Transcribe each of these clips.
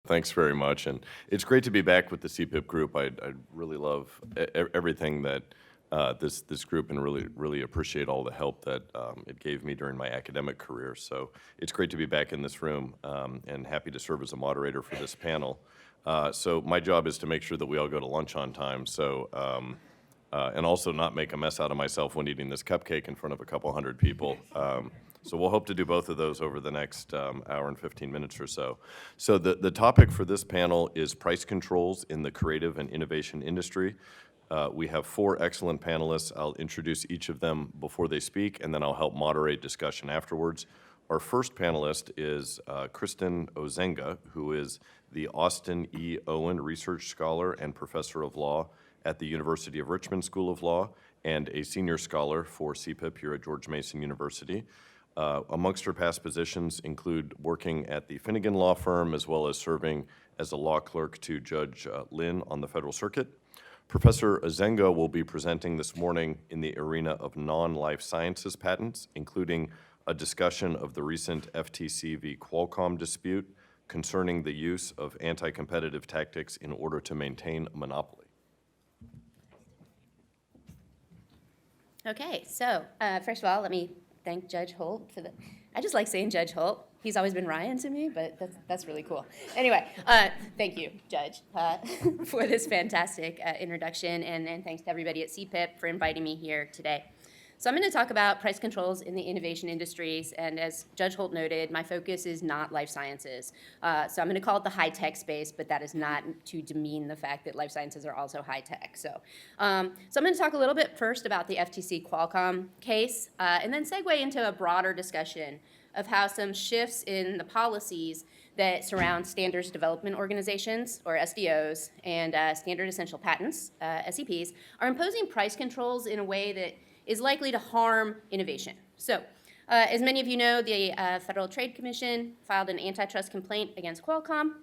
Thanks very much, and it's great to be back with the CPIP group. I really love everything that this group, and really appreciate all the help that it gave me during my academic career. So it's great to be back in this room, and happy to serve as a moderator for this panel. So my job is to make sure that we all go to lunch on time. So and also not make a mess out of myself when eating this cupcake in front of a couple hundred people. So we'll hope to do both of those over the next hour and 15 minutes or so. So the topic for this panel is price controls in the creative and innovation industry. We have 4 excellent panelists. I'll introduce each of them before they speak, and then I'll help moderate discussion afterwards. Our first panelist is Kristen Osenga, who is the Austin E. Owen Research Scholar and Professor of Law at the University of Richmond School of Law, and a Senior Scholar for CPIP here at George Mason University. Amongst her past positions include working at the Finnegan Law Firm, as well as serving as a law clerk to Judge Lynn on the Federal Circuit. Professor Osenga will be presenting this morning in the arena of non-life sciences patents, including a discussion of the recent FTC v. Qualcomm dispute concerning the use of anti-competitive tactics in order to maintain a monopoly. Okay, so first of all, let me thank Judge Holte for the, I just like saying Judge Holte. He's always been Ryan to me, but that's really cool. Anyway, thank you, Judge, for this fantastic introduction, and thanks to everybody at CPIP for inviting me here today. So I'm going to talk about price controls in the innovation industries, and as Judge Holte noted, my focus is not life sciences. So I'm going to call it the high-tech space, but that is not to demean the fact that life sciences are also high-tech. So I'm going to talk a little bit first about the FTC Qualcomm case, and then segue into a broader discussion of how some shifts in the policies that surround standards development organizations, or SDOs, and standard essential patents, SEPs, are imposing price controls in a way that is likely to harm innovation. So, as many of you know, the Federal Trade Commission filed an antitrust complaint against Qualcomm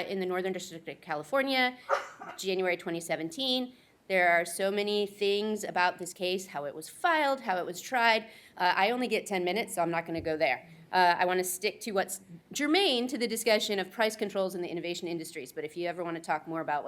in the Northern District of California, January 2017. There are so many things about this case, how it was filed, how it was tried. I only get 10 minutes, so I'm not going to go there. I want to stick to what's germane to the discussion of price controls in the innovation industries. But if you ever want to talk more about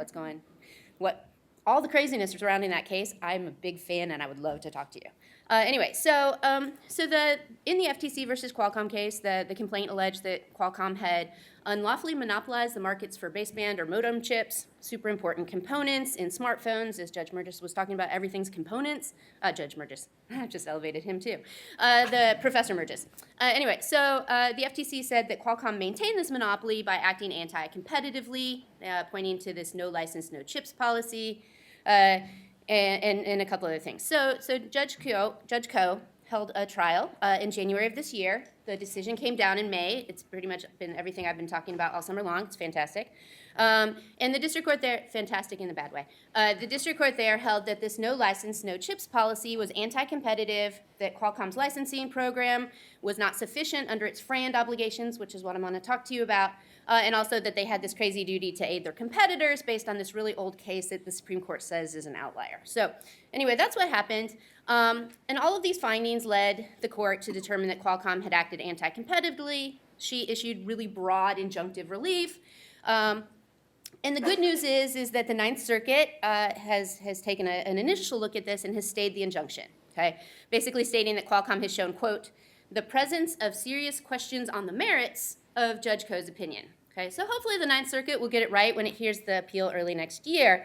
all the craziness surrounding that case, I'm a big fan, and I would love to talk to you. Anyway, so in the FTC versus Qualcomm case, the complaint alleged that Qualcomm had unlawfully monopolized the markets for baseband or modem chips, super important components in smartphones, as Judge Murgis was talking about, everything's components. Judge Murgis, I just elevated him too. The Professor Murgis. Anyway, so the FTC said that Qualcomm maintained this monopoly by acting anti-competitively, pointing to this no license, no chips policy, and a couple other things. So Judge Koh held a trial in January of this year. The decision came down in May. It's pretty much been everything I've been talking about all summer long. It's fantastic. And the district court there, fantastic in a bad way, the district court there held that this no license, no chips policy was anti-competitive, that Qualcomm's licensing program was not sufficient under its FRAND obligations, which is what I'm going to talk to you about, and also that they had this crazy duty to aid their competitors based on this really old case that the Supreme Court says is an outlier. So anyway, that's what happened. And all of these findings led the court to determine that Qualcomm had acted anti-competitively. She issued really broad injunctive relief. And the good news is that the Ninth Circuit has taken an initial look at this and has stayed the injunction, okay? Basically stating that Qualcomm has shown, quote, the presence of serious questions on the merits of Judge Koh's opinion, okay? So hopefully the Ninth Circuit will get it right when it hears the appeal early next year.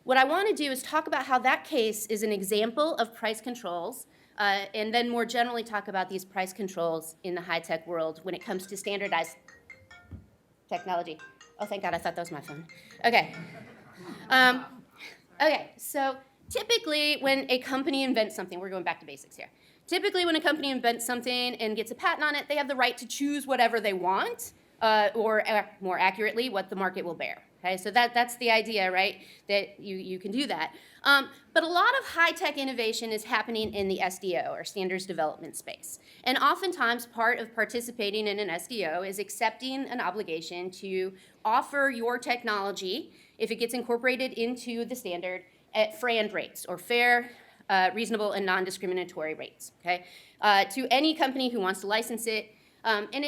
What I want to do is talk about how that case is an example of price controls, and then more generally talk about these price controls in the high-tech world when it comes to standardized technology. Oh, thank God, I thought that was my phone. Okay. Okay, so typically when a company invents something, we're going back to basics here. Typically when a company invents something and gets a patent on it, they have the right to choose whatever they want, or more accurately, what the market will bear. Okay, so that's the idea, right, that you can do that. But a lot of high-tech innovation is happening in the SDO, or standards development space. And oftentimes, part of participating in an SDO is accepting an obligation to offer your technology, if it gets incorporated into the standard, at FRAND rates, or fair, reasonable, and non-discriminatory rates, okay, to any company who wants to license it. And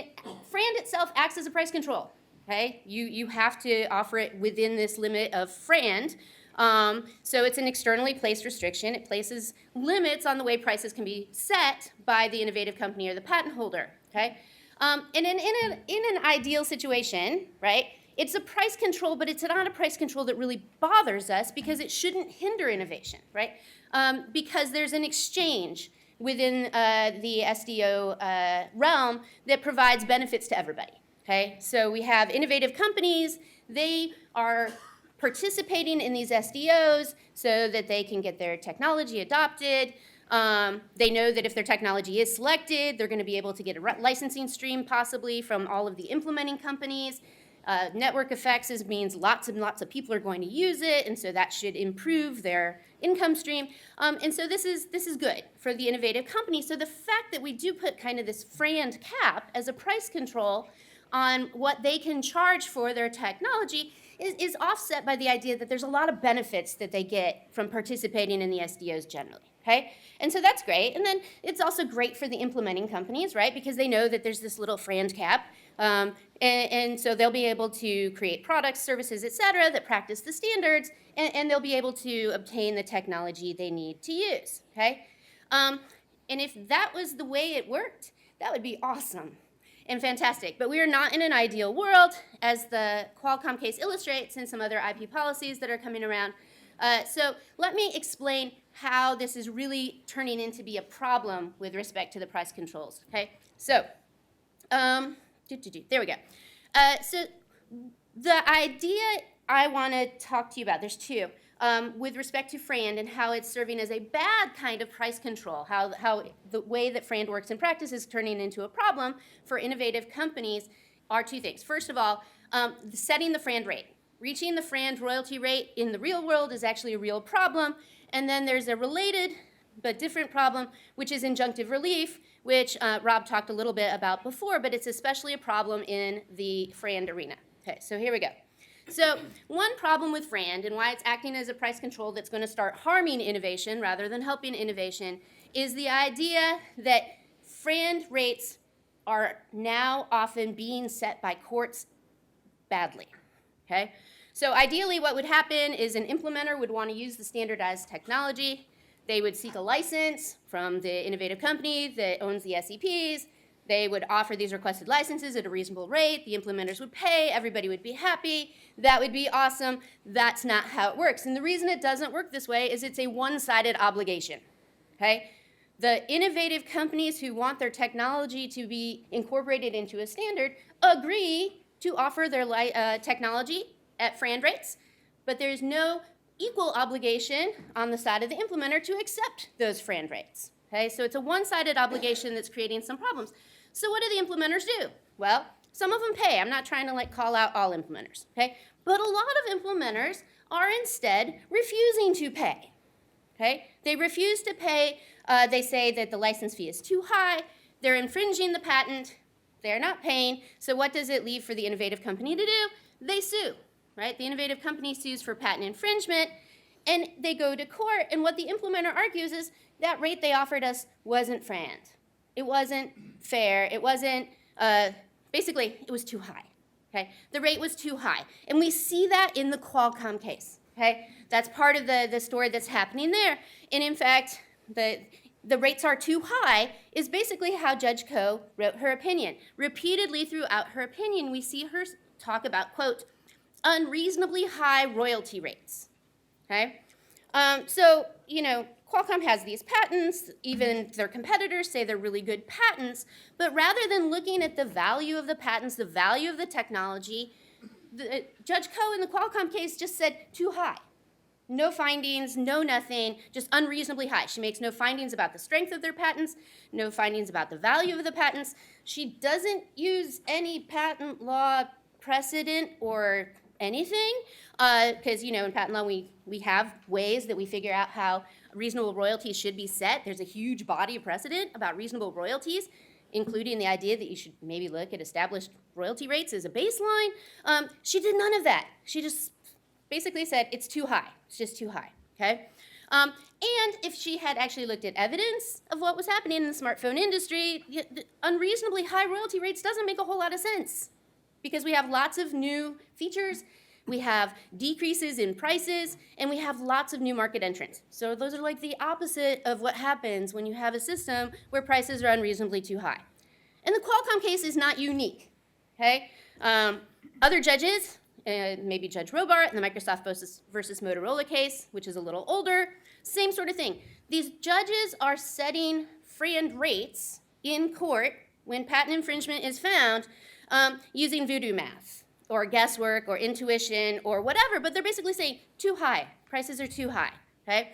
FRAND itself acts as a price control. okay? You have to offer it within this limit of FRAND. So it's an externally placed restriction. It places limits on the way prices can be set by the innovative company or the patent holder, okay? And in an ideal situation, right, it's a price control, but it's not a price control that really bothers us because it shouldn't hinder innovation, right? Because there's an exchange within the SDO realm that provides benefits to everybody, okay? So we have innovative companies. They are participating in these SDOs so that they can get their technology adopted. They know that if their technology is selected, they're going to be able to get a licensing stream possibly from all of the implementing companies. Network effects means lots and lots of people are going to use it, and so that should improve their income stream. And so this is good for the innovative company. So the fact that we do put kind of this FRAND cap as a price control on what they can charge for their technology is offset by the idea that there's a lot of benefits that they get from participating in the SDOs generally, okay? And so that's great. And then it's also great for the implementing companies, right? Because they know that there's this little FRAND cap. And so they'll be able to create products, services, et cetera, that practice the standards, and they'll be able to obtain the technology they need to use, okay? And if that was the way it worked, that would be awesome and fantastic. But we are not in an ideal world, as the Qualcomm case illustrates and some other IP policies that are coming around. So let me explain how this is really turning into be a problem with respect to the price controls, okay? So, there we go. So the idea I want to talk to you about, there's two, with respect to FRAND and how it's serving as a bad kind of price control, how the way that FRAND works in practice is turning into a problem for innovative companies are two things. First of all, setting the FRAND rate. Reaching the FRAND royalty rate in the real world is actually a real problem. And then there's a related but different problem, which is injunctive relief, which Rob talked a little bit about before, but it's especially a problem in the FRAND arena. Okay, so here we go. So one problem with FRAND and why it's acting as a price control that's going to start harming innovation rather than helping innovation is the idea that FRAND rates are now often being set by courts badly, okay? So ideally what would happen is an implementer would want to use the standardized technology. They would seek a license from the innovative company that owns the SEPs. They would offer these requested licenses at a reasonable rate. The implementers would pay. Everybody would be happy. That would be awesome. That's not how it works. And the reason it doesn't work this way is it's a one-sided obligation, okay? The innovative companies who want their technology to be incorporated into a standard agree to offer their technology at FRAND rates, but there's no equal obligation on the side of the implementer to accept those FRAND rates, okay? So it's a one-sided obligation that's creating some problems. So what do the implementers do? Well, some of them pay. I'm not trying to call out all implementers, okay? But a lot of implementers are instead refusing to pay, okay? They refuse to pay. They say that the license fee is too high. They're infringing the patent. They're not paying. So what does it leave for the innovative company to do? They sue, right? The innovative company sues for patent infringement, and they go to court. And what the implementer argues is that rate they offered us wasn't FRAND. It wasn't fair. It wasn't, basically, it was too high, okay? The rate was too high. And we see that in the Qualcomm case, okay? That's part of the story that's happening there. And in fact, the rates are too high is basically how Judge Koh wrote her opinion. Repeatedly throughout her opinion, we see her talk about, quote, unreasonably high royalty rates, okay? So, Qualcomm has these patents. Even their competitors say they're really good patents. But rather than looking at the value of the patents, the value of the technology, Judge Koh in the Qualcomm case just said too high. No findings, no nothing, just unreasonably high. She makes no findings about the strength of their patents, no findings about the value of the patents. She doesn't use any patent law precedent or anything, because, in patent law we have ways that we figure out how reasonable royalties should be set. There's a huge body of precedent about reasonable royalties, including the idea that you should maybe look at established royalty rates as a baseline. She did none of that. She just basically said it's too high. It's just too high, okay? And if she had actually looked at evidence of what was happening in the smartphone industry, the unreasonably high royalty rates doesn't make a whole lot of sense, because we have lots of new features, we have decreases in prices, and we have lots of new market entrants. So those are like the opposite of what happens when you have a system where prices are unreasonably too high. And the Qualcomm case is not unique, okay? Other judges, maybe Judge Robart in the Microsoft versus Motorola case, which is a little older, same sort of thing. These judges are setting friend rates in court when patent infringement is found using voodoo math or guesswork or intuition or whatever, but they're basically saying too high, prices are too high, okay?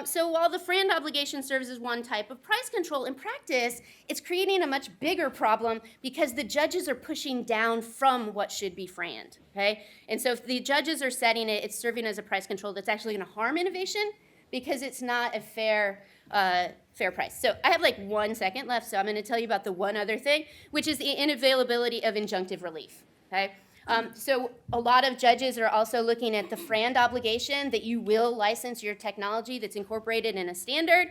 So while the friend obligation serves as one type of price control, in practice, it's creating a much bigger problem because the judges are pushing down from what should be friend, okay? And so if the judges are setting it, it's serving as a price control that's actually gonna harm innovation because it's not a fair price. So I have like 1 second left, so I'm gonna tell you about the one other thing, which is the inavailability of injunctive relief, okay? So a lot of judges are also looking at the FRAND obligation that you will license your technology that's incorporated in a standard,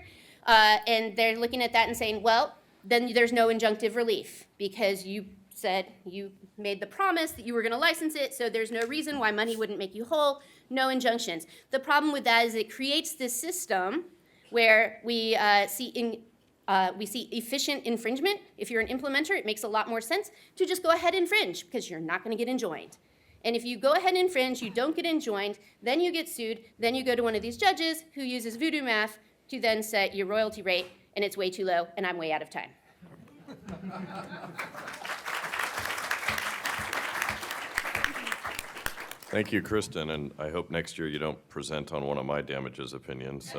and they're looking at that and saying, well, then there's no injunctive relief because you said you made the promise that you were going to license it, so there's no reason why money wouldn't make you whole, no injunctions. The problem with that is it creates this system where we see efficient infringement. If you're an implementer, it makes a lot more sense to just go ahead and infringe because you're not going to get enjoined. And if you go ahead and infringe, you don't get enjoined, then you get sued, then you go to one of these judges who uses voodoo math to then set your royalty rate, and it's way too low, and I'm way out of time. Thank you, Kristen, and I hope next year you don't present on one of my damages opinions.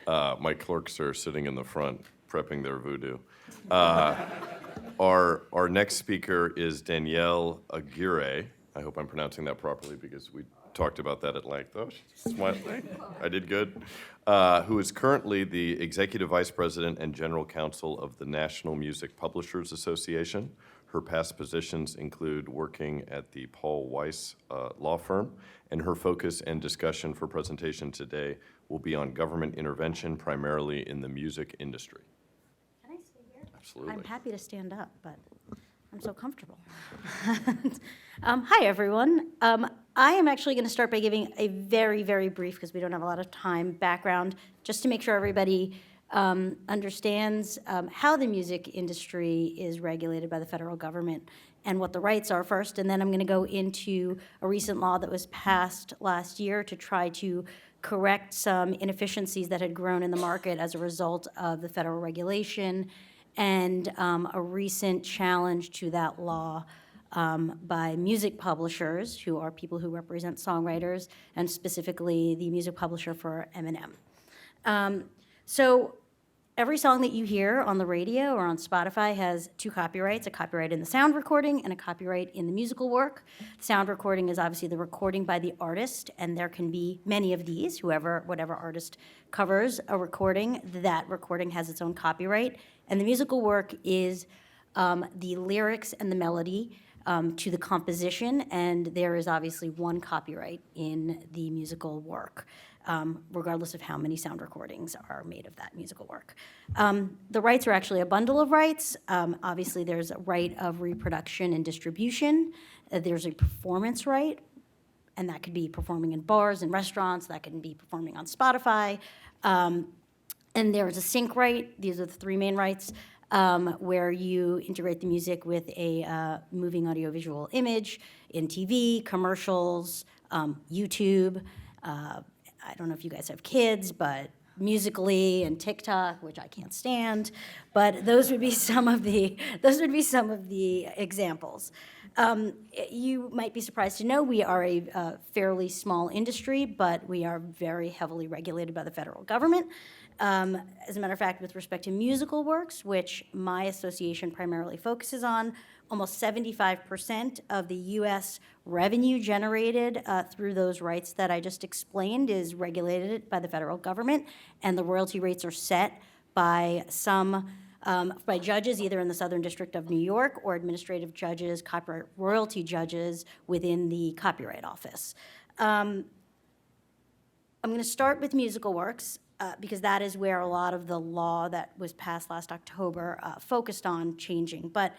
My clerks are sitting in the front prepping their voodoo. Our next speaker is Danielle Aguirre. I hope I'm pronouncing that properly because we talked about that at length. Oh, she's smiling. I did good. Who is currently the Executive Vice President and General Counsel of the National Music Publishers Association. Her past positions include working at the Paul Weiss law firm, and her focus and discussion for presentation today will be on government intervention, primarily in the music industry. Can I stay here? Absolutely. I'm happy to stand up, but I'm so comfortable. Hi, everyone. I am actually going to start by giving a very, very brief, because we don't have a lot of time, background, just to make sure everybody understands how the music industry is regulated by the federal government and what the rights are first. And then I'm going to go into a recent law that was passed last year to try to correct some inefficiencies that had grown in the market as a result of the federal regulation, and a recent challenge to that law by music publishers, who are people who represent songwriters, and specifically the music publisher for Eminem. So every song that you hear on the radio or on Spotify has two copyrights, a copyright in the sound recording and a copyright in the musical work. The sound recording is obviously the recording by the artist, and there can be many of these. Whatever artist covers a recording, that recording has its own copyright. And the musical work is the lyrics and the melody to the composition, and there is obviously one copyright in the musical work, regardless of how many sound recordings are made of that musical work. The rights are actually a bundle of rights. Obviously, there's a right of reproduction and distribution. There's a performance right, and that could be performing in bars and restaurants. That can be performing on Spotify. And there's a sync right. These are the three main rights, where you integrate the music with a moving audiovisual image in TV, commercials, YouTube. I don't know if you guys have kids, but Musical.ly and TikTok, which I can't stand, but those would be some of the examples. You might be surprised to know we are a fairly small industry, but we are very heavily regulated by the federal government. As a matter of fact, with respect to musical works, which my association primarily focuses on, almost 75% of the U.S. revenue generated through those rights that I just explained is regulated by the federal government, and the royalty rates are set by by judges either in the Southern District of New York or administrative judges, copyright royalty judges within the Copyright Office. I'm going to start with musical works. because that is where a lot of the law that was passed last October focused on changing. But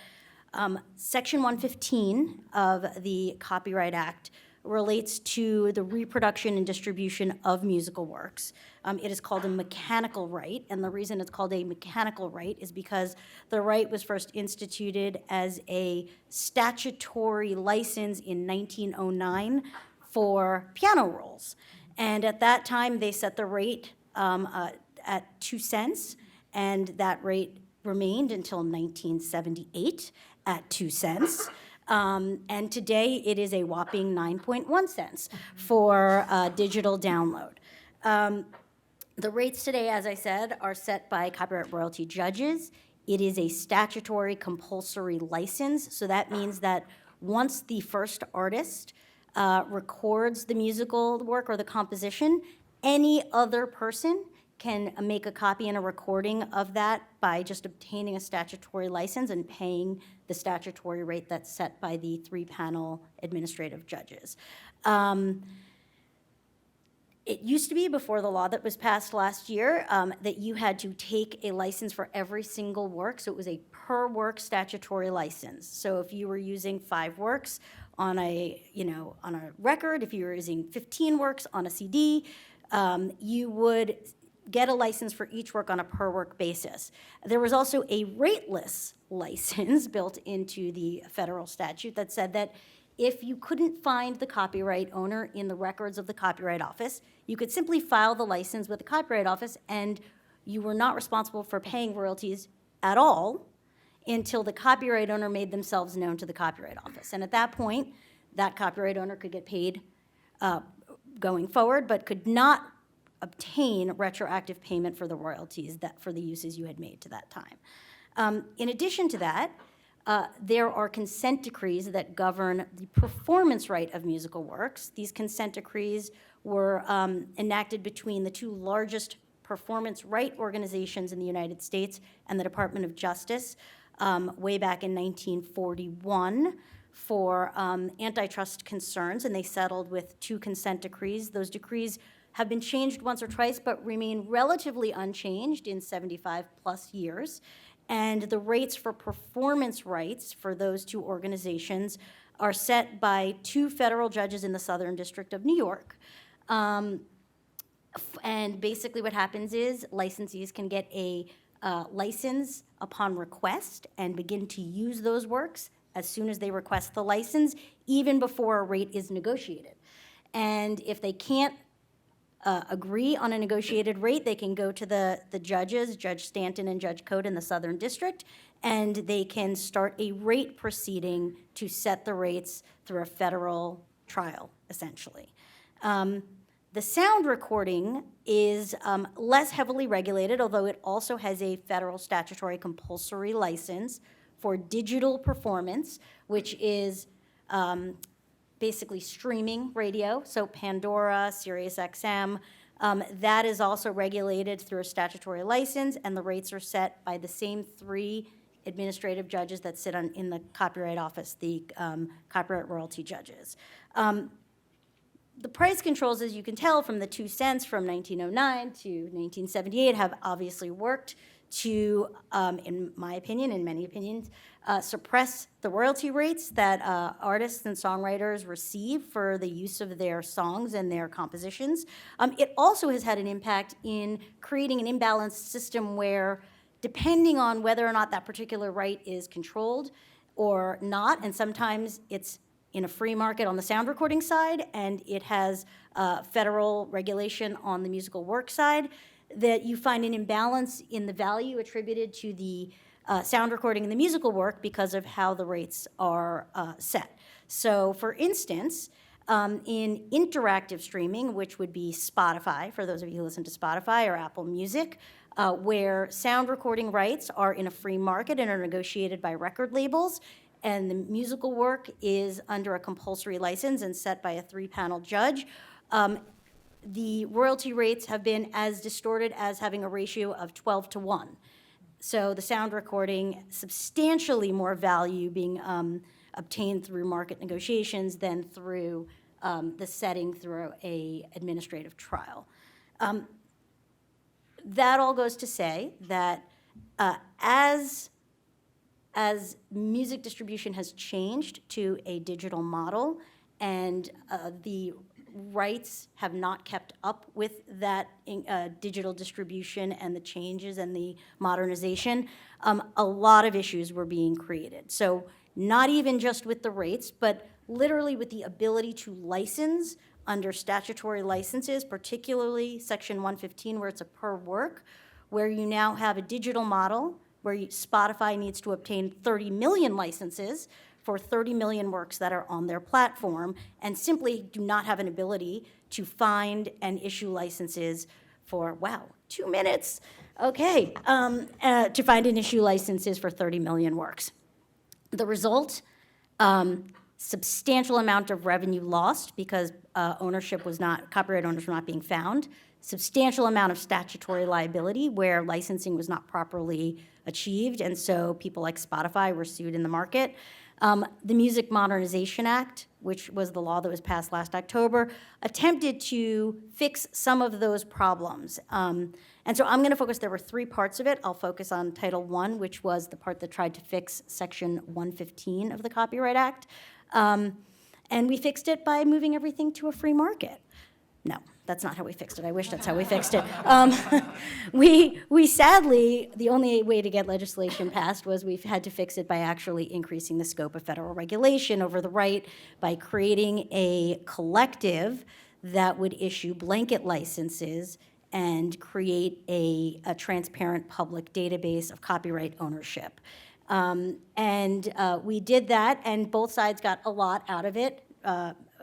Section 115 of the Copyright Act relates to the reproduction and distribution of musical works. It is called a mechanical right, and the reason it's called a mechanical right is because the right was first instituted as a statutory license in 1909 for piano rolls. And at that time, they set the rate at 2 cents, and that rate remained until 1978 at 2 cents. And today, it is a whopping 9.1 cents for digital download. The rates today, as I said, are set by copyright royalty judges. It is a statutory compulsory license, so that means that once the first artist records the musical work or the composition, any other person can make a copy and a recording of that by just obtaining a statutory license and paying the statutory rate that's set by the 3-panel administrative judges. It used to be, before the law that was passed last year, that you had to take a license for every single work, so it was a per work statutory license. So if you were using 5 works on a record, if you were using 15 works on a CD, you would get a license for each work on a per work basis. There was also a rateless license built into the federal statute that said that if you couldn't find the copyright owner in the records of the Copyright Office, you could simply file the license with the Copyright Office, and you were not responsible for paying royalties at all until the copyright owner made themselves known to the Copyright Office. And at that point, that copyright owner could get paid going forward, but could not obtain retroactive payment for the royalties for the uses you had made to that time. In addition to that, there are consent decrees that govern the performance right of musical works. These consent decrees were enacted between the 2 largest performance right organizations in the United States and the Department of Justice way back in 1941 for antitrust concerns, and they settled with 2 consent decrees. Those decrees have been changed once or twice, but remain relatively unchanged in 75-plus years. And the rates for performance rights for those 2 organizations are set by 2 federal judges in the Southern District of New York. And basically what happens is licensees can get a license upon request and begin to use those works as soon as they request the license, even before a rate is negotiated. And if they can't agree on a negotiated rate, they can go to the judges, Judge Stanton and Judge Cote in the Southern District, and they can start a rate proceeding to set the rates through a federal trial, essentially. The sound recording is less heavily regulated, although it also has a federal statutory compulsory license for digital performance, which is basically streaming radio, so Pandora, SiriusXM. That is also regulated through a statutory license, and the rates are set by the same 3 administrative judges that sit in the Copyright Office, the copyright royalty judges. The price controls, as you can tell from the 2 cents from 1909 to 1978, have obviously worked to, in my opinion, in many opinions, suppress the royalty rates that artists and songwriters receive for the use of their songs and their compositions. It also has had an impact in creating an imbalanced system where, depending on whether or not that particular right is controlled or not, and sometimes it's in a free market on the sound recording side, and it has federal regulation on the musical work side, that you find an imbalance in the value attributed to the sound recording and the musical work because of how the rates are set. So, for instance, in interactive streaming, which would be Spotify, for those of you who listen to Spotify, or Apple Music, where sound recording rights are in a free market and are negotiated by record labels, and the musical work is under a compulsory license and set by a 3-panel judge, the royalty rates have been as distorted as having a ratio of 12 to 1. So the sound recording, substantially more value being obtained through market negotiations than through the setting through a administrative trial. That all goes to say that as music distribution has changed to a digital model and the rights have not kept up with that digital distribution and the changes and the modernization, a lot of issues were being created. So not even just with the rates, but literally with the ability to license under statutory licenses, particularly Section 115, where it's a per work, where you now have a digital model where Spotify needs to obtain 30 million licenses for 30 million works that are on their platform, and simply do not have an ability to find and issue licenses for, wow, 2 minutes, okay, to find and issue licenses for 30 million works. The result, substantial amount of revenue lost because copyright owners were not being found, substantial amount of statutory liability where licensing was not properly achieved, and so people like Spotify were sued in the market. The Music Modernization Act, which was the law that was passed last October, attempted to fix some of those problems. And so I'm going to focus, there were 3 parts of it. I'll focus on Title I, which was the part that tried to fix Section 115 of the Copyright Act. And we fixed it by moving everything to a free market. No, that's not how we fixed it. I wish that's how we fixed it. We sadly, the only way to get legislation passed was we've had to fix it by actually increasing the scope of federal regulation over the right by creating a collective that would issue blanket licenses and create a transparent public database of copyright ownership. We did that, and both sides got a lot out of it.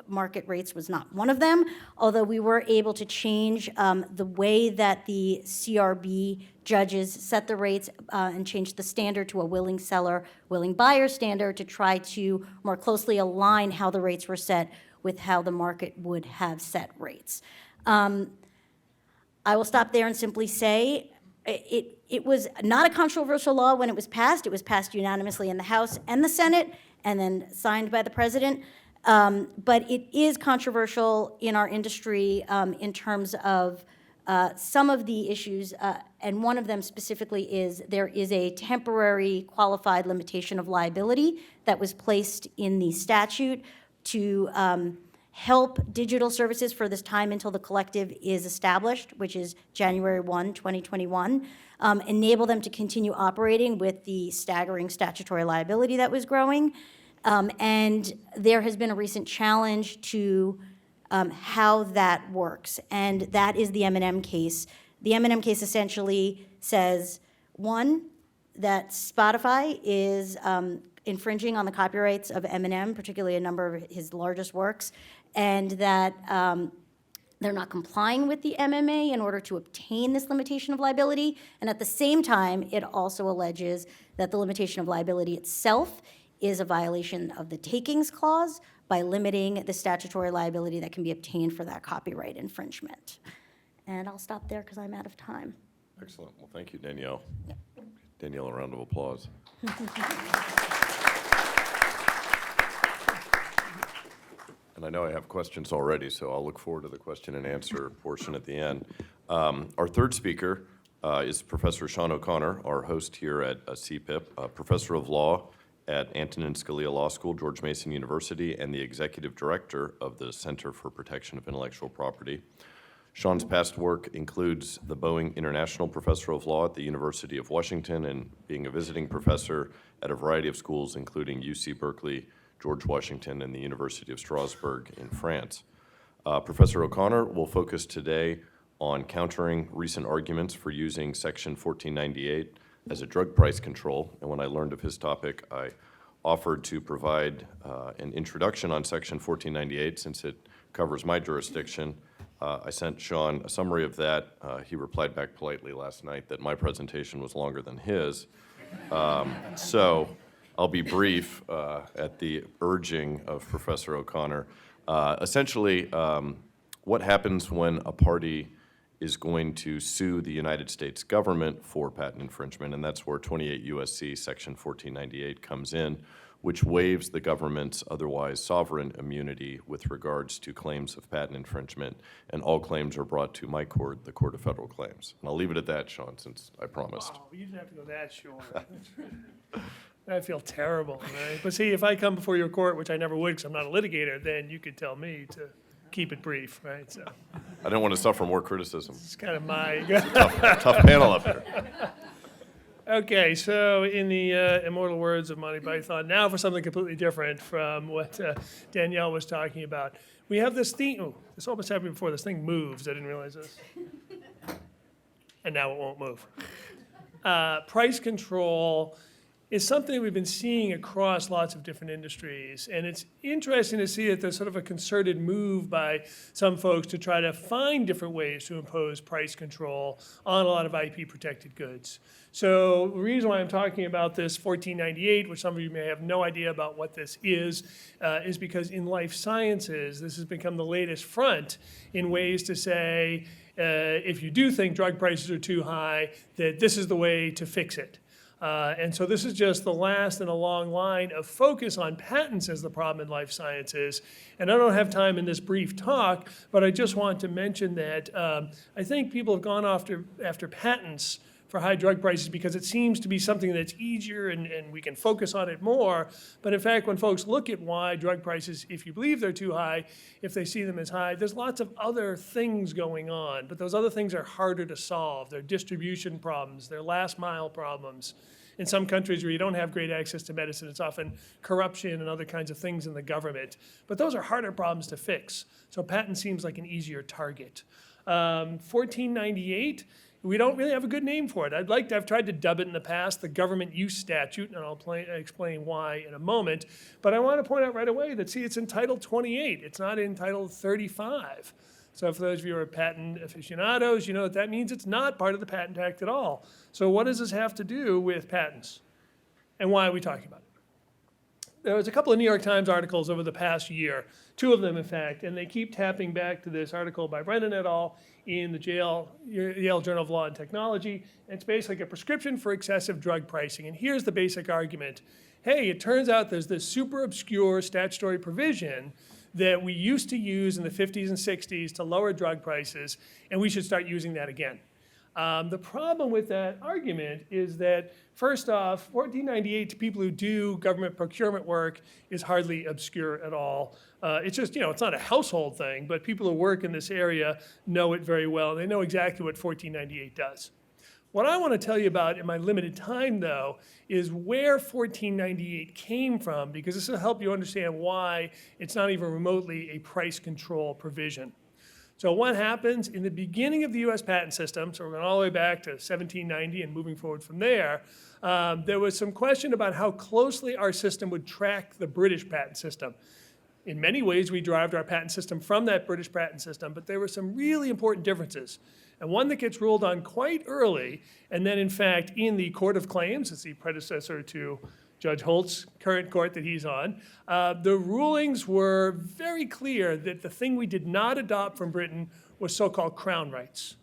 Market rates was not one of them, although we were able to change the way that the CRB judges set the rates and change the standard to a willing seller, willing buyer standard to try to more closely align how the rates were set with how the market would have set rates. I will stop there and simply say it was not a controversial law when it was passed. It was passed unanimously in the House and the Senate and then signed by the President. But it is controversial in our industry in terms of some of the issues, and one of them specifically is there is a temporary qualified limitation of liability that was placed in the statute to help digital services for this time until the collective is established, which is January 1, 2021, enable them to continue operating with the staggering statutory liability that was growing. And there has been a recent challenge to how that works, and that is the M&M case. The M&M case essentially says, one, that Spotify is infringing on the copyrights of Eminem, particularly a number of his largest works, and that they're not complying with the MMA in order to obtain this limitation of liability. And at the same time, it also alleges that the limitation of liability itself is a violation of the takings clause by limiting the statutory liability that can be obtained for that copyright infringement. And I'll stop there because I'm out of time. Excellent. Well, thank you, Danielle. Danielle, a round of applause. And I know I have questions already, so I'll look forward to the question and answer portion at the end. Our third speaker is Professor Sean O'Connor, our host here at CPIP, Professor of Law at Antonin Scalia Law School, George Mason University, and the Executive Director of the Center for Protection of Intellectual Property. Sean's past work includes the Boeing International Professor of Law at the University of Washington and being a visiting professor at a variety of schools, including UC Berkeley, George Washington, and the University of Strasbourg in France. Professor O'Connor will focus today on countering recent arguments for using Section 1498 as a drug price control. And when I learned of his topic, I offered to provide an introduction on Section 1498 since it covers my jurisdiction. I sent Sean a summary of that. He replied back politely last night that my presentation was longer than his. So I'll be brief at the urging of Professor O'Connor. Essentially, what happens when a party is going to sue the United States government for patent infringement, and that's where 28 U.S.C. Section 1498 comes in, which waives the government's otherwise sovereign immunity with regards to claims of patent infringement, and all claims are brought to my court, the Court of Federal Claims. And I'll leave it at that, Sean, since I promised. Oh, you didn't have to go that short. I feel terrible, right? But see, if I come before your court, which I never would because I'm not a litigator, then you could tell me to keep it brief, right? So I didn't want to suffer more criticism. it's kind of my. Tough panel up here. Okay, so in the immortal words of Monty Python, now for something completely different from what Danielle was talking about. We have this theme. Oh, this almost happened before. This thing moves. I didn't realize this. And now it won't move. Price control is something we've been seeing across lots of different industries. And it's interesting to see that there's sort of a concerted move by some folks to try to find different ways to impose price control on a lot of IP-protected goods. So the reason why I'm talking about this 1498, which some of you may have no idea about what this is because in life sciences, this has become the latest front in ways to say, if you do think drug prices are too high, that this is the way to fix it. And so this is just the last in a long line of focus on patents as the problem in life sciences. And I don't have time in this brief talk, but I just want to mention that I think people have gone after patents for high drug prices because it seems to be something that's easier and we can focus on it more. But in fact, when folks look at why drug prices, if you believe they're too high, if they see them as high, there's lots of other things going on. But those other things are harder to solve. They're distribution problems, they're last mile problems. In some countries where you don't have great access to medicine, it's often corruption and other kinds of things in the government. But those are harder problems to fix. So patent seems like an easier target. 1498, we don't really have a good name for it. I've tried to dub it in the past, the government use statute, and I'll explain why in a moment. But I want to point out right away that, see, it's in Title 28. It's not in Title 35. So for those of you who are patent aficionados, you know that means it's not part of the Patent Act at all. So what does this have to do with patents? And why are we talking about it? There was a couple of New York Times articles over the past year, two of them in fact, and they keep tapping back to this article by Brennan et al. In the Yale Journal of Law and Technology. And it's basically a prescription for excessive drug pricing. And here's the basic argument. Hey, it turns out there's this super obscure statutory provision that we used to use in the 50s and 60s to lower drug prices, and we should start using that again. The problem with that argument is that, first off, 1498 to people who do government procurement work is hardly obscure at all. It's just, it's not a household thing, but people who work in this area know it very well. They know exactly what 1498 does. What I want to tell you about in my limited time, though, is where 1498 came from, because this will help you understand why it's not even remotely a price control provision. So what happens in the beginning of the US patent system, so we're going all the way back to 1790 and moving forward from there, there was some question about how closely our system would track the British patent system. In many ways, we derived our patent system from that British patent system, but there were some really important differences. And one that gets ruled on quite early, and then in fact in the Court of Claims, it's the predecessor to Judge Holte's current court that he's on, the rulings were very clear that the thing we did not adopt from Britain was so-called crown rights.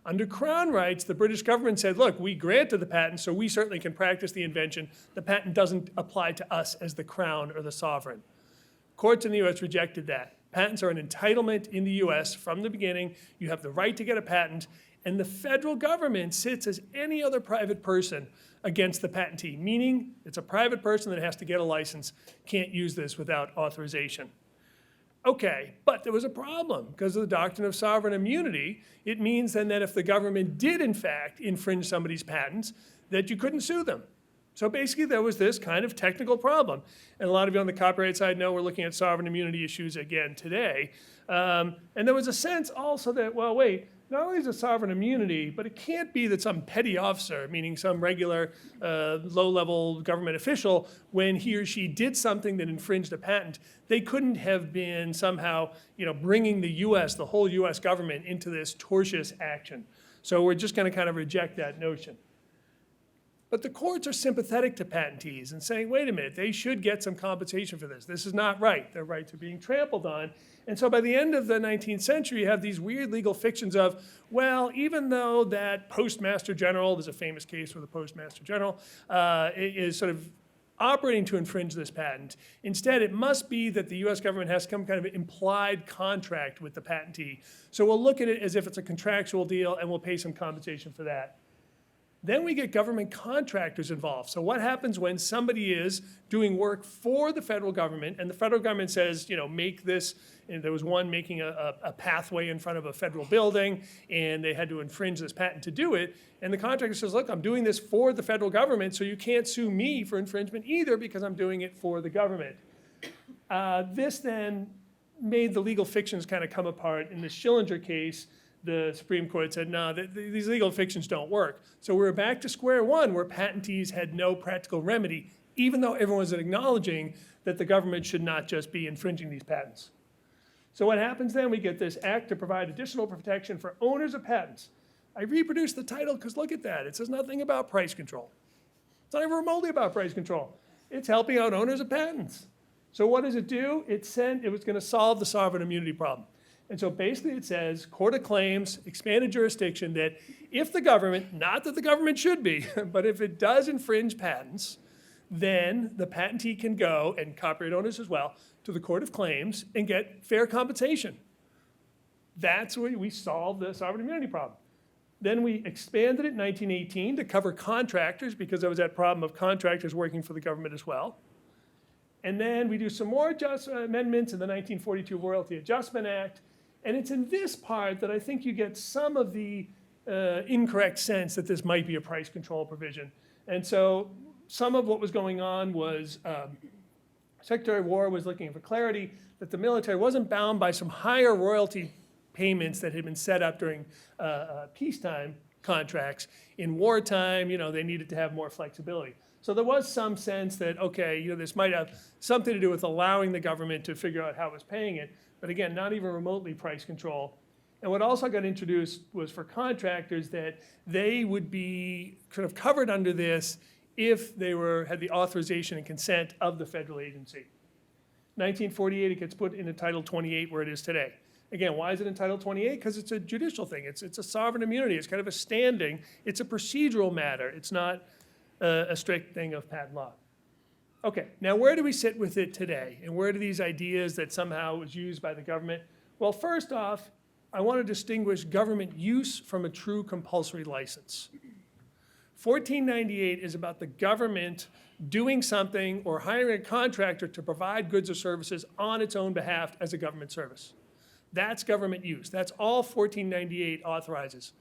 Under crown rights, the British government said, look, we granted the patent, so we certainly can practice the invention. The patent doesn't apply to us as the crown or the sovereign. Courts in the US rejected that. Patents are an entitlement in the US from the beginning. You have the right to get a patent, and the federal government sits as any other private person against the patentee, meaning it's a private person that has to get a license, can't use this without authorization. Okay, but there was a problem because of the doctrine of sovereign immunity. It means then that if the government did in fact infringe somebody's patents, that you couldn't sue them. So basically there was this kind of technical problem. And a lot of you on the copyright side know we're looking at sovereign immunity issues again today. And there was a sense also that, well, wait, not only is it sovereign immunity, but it can't be that some petty officer, meaning some regular low-level government official, when he or she did something that infringed a patent, they couldn't have been somehow, bringing the US, the whole US government, into this tortious action. So we're just going to kind of reject that notion. But the courts are sympathetic to patentees and saying, wait a minute, they should get some compensation for this. This is not right. Their rights are being trampled on. And so by the end of the 19th century, you have these weird legal fictions of, well, even though that postmaster general, there's a famous case where the postmaster general is sort of operating to infringe this patent. Instead, it must be that the US government has some kind of implied contract with the patentee. So we'll look at it as if it's a contractual deal and we'll pay some compensation for that. Then we get government contractors involved. So what happens when somebody is doing work for the federal government and the federal government says, you know, make this, and there was one making a pathway in front of a federal building and they had to infringe this patent to do it. And the contractor says, look, I'm doing this for the federal government, so you can't sue me for infringement either because I'm doing it for the government. This then made the legal fictions kind of come apart. In the Schillinger case, the Supreme Court said, no, these legal fictions don't work. So we're back to square one where patentees had no practical remedy, even though everyone was acknowledging that the government should not just be infringing these patents. So what happens then? We get this act to provide additional protection for owners of patents. I reproduced the title because look at that. It says nothing about price control. It's not even remotely about price control. It's helping out owners of patents. So what does it do? It was going to solve the sovereign immunity problem. And so basically it says, Court of Claims, expanded jurisdiction, that if the government, not that the government should be, but if it does infringe patents, then the patentee can go, and copyright owners as well, to the Court of Claims and get fair compensation. That's where we solved the sovereign immunity problem. Then we expanded it in 1918 to cover contractors because there was that problem of contractors working for the government as well. And then we do some more amendments in the 1942 Royalty Adjustment Act. And it's in this part that I think you get some of the incorrect sense that this might be a price control provision. And so some of what was going on was Secretary of War was looking for clarity that the military wasn't bound by some higher royalty payments that had been set up during peacetime contracts. In wartime, you know, they needed to have more flexibility. So there was some sense that, okay, you know, this might have something to do with allowing the government to figure out how it was paying it. But again, not even remotely price control. And what also got introduced was for contractors that they would be kind of covered under this if they had the authorization and consent of the federal agency. 1948, it gets put into Title 28 where it is today. Again, why is it in Title 28? Because it's a judicial thing. It's a sovereign immunity. It's kind of a standing. It's a procedural matter. It's not a strict thing of patent law. Okay, now where do we sit with it today? And where do these ideas that somehow was used by the government? Well, first off, I want to distinguish government use from a true compulsory license. 1498 is about the government doing something or hiring a contractor to provide goods or services on its own behalf as a government service. That's government use. That's all 1498 authorizes.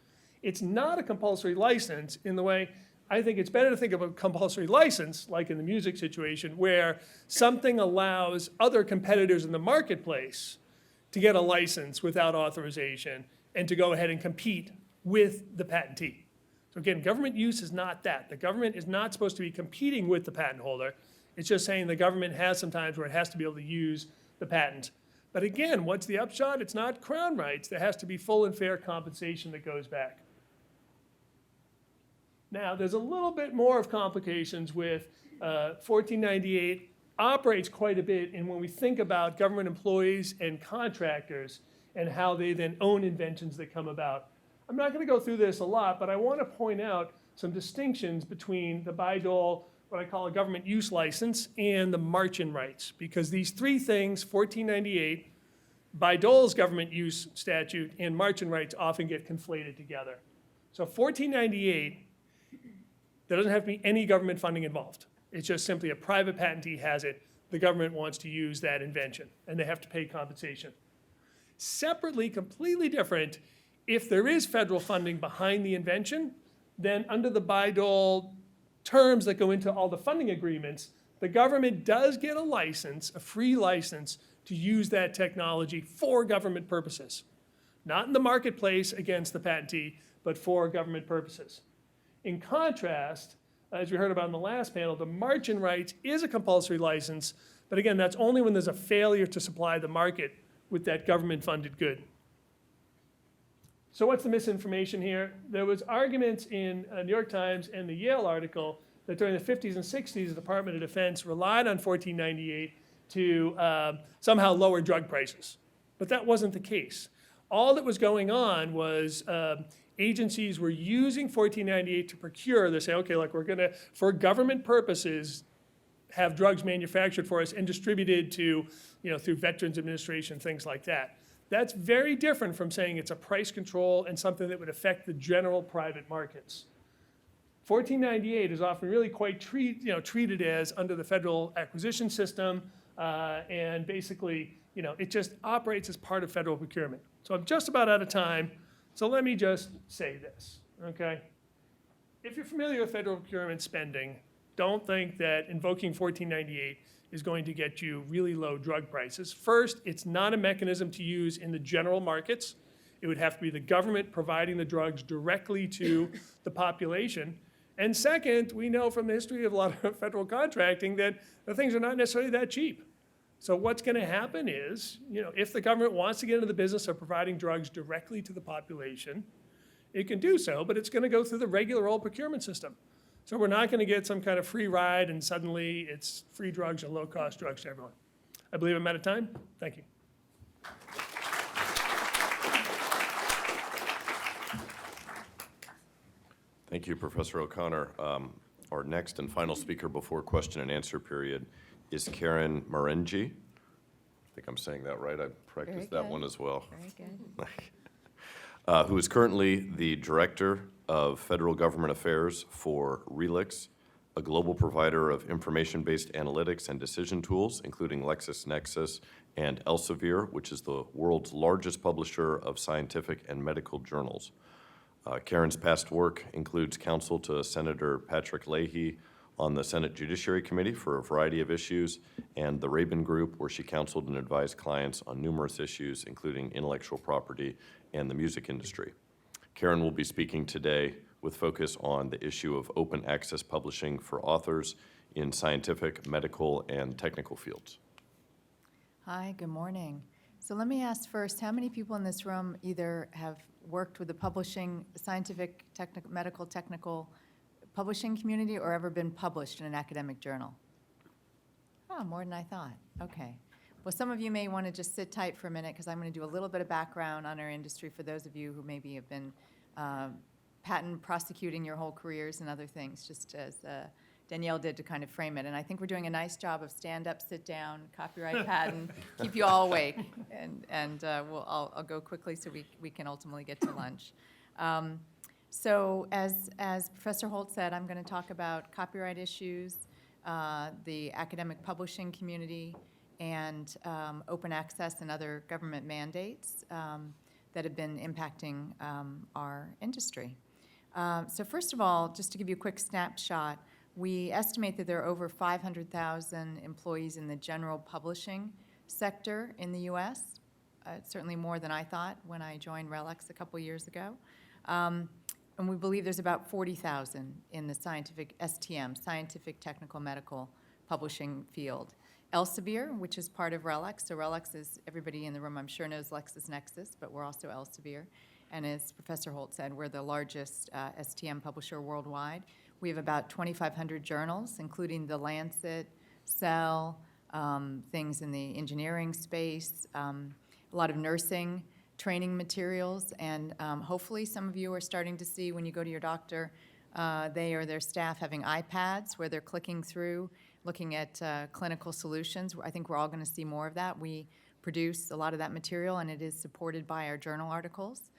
It's not a compulsory license in the way I think it's better to think of a compulsory license, like in the music situation, where something allows other competitors in the marketplace to get a license without authorization and to go ahead and compete with the patentee. So again, government use is not that. The government is not supposed to be competing with the patent holder. It's just saying the government has some times where it has to be able to use the patent. But again, what's the upshot? It's not crown rights. There has to be full and fair compensation that goes back. Now, there's a little bit more of complications with 1498 operates quite a bit in when we think about government employees and contractors and how they then own inventions that come about. I'm not going to go through this a lot, but I want to point out some distinctions between the Bayh-Dole, what I call a government use license, and the march-in rights, because these three things, 1498, Bayh-Dole's government use statute, and march-in rights often get conflated together. So 1498, there doesn't have to be any government funding involved. It's just simply a private patentee has it. The government wants to use that invention, and they have to pay compensation. Separately, completely different, if there is federal funding behind the invention, then under the Bayh-Dole terms that go into all the funding agreements, the government does get a license, a free license, to use that technology for government purposes. Not in the marketplace against the patentee, but for government purposes. In contrast, as we heard about in the last panel, the march-in rights is a compulsory license, but again, that's only when there's a failure to supply the market with that government-funded good. So what's the misinformation here? There was arguments in New York Times and the Yale article that during the 50s and 60s, the Department of Defense relied on 1498 to somehow lower drug prices. But that wasn't the case. All that was going on was agencies were using 1498 to procure. They say, okay, like we're gonna, for government purposes, have drugs manufactured for us and distributed to, through Veterans Administration, things like that. That's very different from saying it's a price control and something that would affect the general private markets. 1498 is often really quite treated as under the federal acquisition system, and basically, it just operates as part of federal procurement. So I'm just about out of time, so let me just say this, okay? If you're familiar with federal procurement spending, don't think that invoking 1498 is going to get you really low drug prices. First, it's not a mechanism to use in the general markets. It would have to be the government providing the drugs directly to the population. And second, we know from the history of a lot of federal contracting that the things are not necessarily that cheap. So what's going to happen is, if the government wants to get into the business of providing drugs directly to the population, it can do so, but it's going to go through the regular old procurement system. So we're not going to get some kind of free ride and suddenly it's free drugs or low-cost drugs to everyone. I believe I'm out of time. Thank you. Thank you, Professor O'Connor. Our next and final speaker before question and answer period is Karen Marangi. I think I'm saying that right. I practiced that one as well. Very good. Who is currently the Director of Federal Government Affairs for RELX, a global provider of information-based analytics and decision tools, including LexisNexis and Elsevier, which is the world's largest publisher of scientific and medical journals. Karen's past work includes counsel to Senator Patrick Leahy on the Senate Judiciary Committee for a variety of issues, and the Rabin Group, where she counseled and advised clients on numerous issues, including intellectual property and the music industry. Karen will be speaking today with focus on the issue of open access publishing for authors in scientific, medical, and technical fields. Hi, good morning. So let me ask first, how many people in this room either have worked with the publishing, scientific, medical, technical publishing community, or ever been published in an academic journal? Oh, more than I thought. Okay. Well, some of you may want to just sit tight for a minute because I'm going to do a little bit of background on our industry for those of you who maybe have been patent prosecuting your whole careers and other things, just as Danielle did to kind of frame it. And I think we're doing a nice job of stand up, sit down, copyright patent, keep you all awake. And I'll go quickly so we can ultimately get to lunch. So as Professor Holte said, I'm going to talk about copyright issues, the academic publishing community, and open access and other government mandates that have been impacting our industry. So first of all, just to give you a quick snapshot, we estimate that there are over 500,000 employees in the general publishing sector in the U.S. Certainly more than I thought when I joined RELX a couple years ago. And we believe there's about 40,000 in the scientific STM, scientific, technical, medical publishing field. Elsevier, which is part of RELX, so RELX is, everybody in the room I'm sure knows LexisNexis, but we're also Elsevier. And as Professor Holte said, we're the largest STM publisher worldwide. We have about 2,500 journals, including The Lancet, Cell, things in the engineering space, a lot of nursing, training materials, and hopefully some of you are starting to see when you go to your doctor, they or their staff having iPads where they're clicking through, looking at clinical solutions. I think we're all going to see more of that. We produce a lot of that material, and it is supported by our journal articles.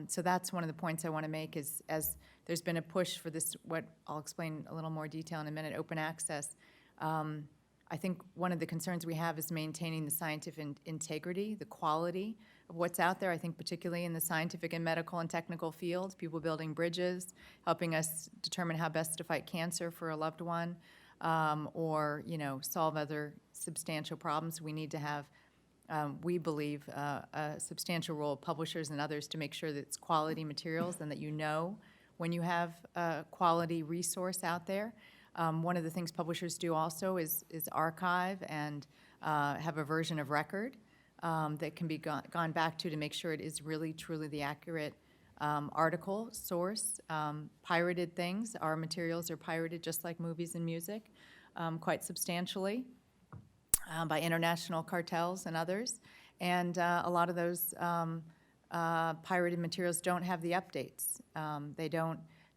So that's one of the points I want to make is as there's been a push for this, what I'll explain a little more detail in a minute, open access. I think one of the concerns we have is maintaining the scientific integrity, the quality of what's out there, I think particularly in the scientific and medical and technical fields, people building bridges, helping us determine how best to fight cancer for a loved one, or solve other substantial problems. We need to have, we believe, a substantial role of publishers and others to make sure that it's quality materials and that when you have a quality resource out there. One of the things publishers do also is archive and have a version of record that can be gone back to make sure it is really, truly the accurate article source. Pirated things, our materials are pirated just like movies and music, quite substantially by international cartels and others. And a lot of those pirated materials don't have the updates.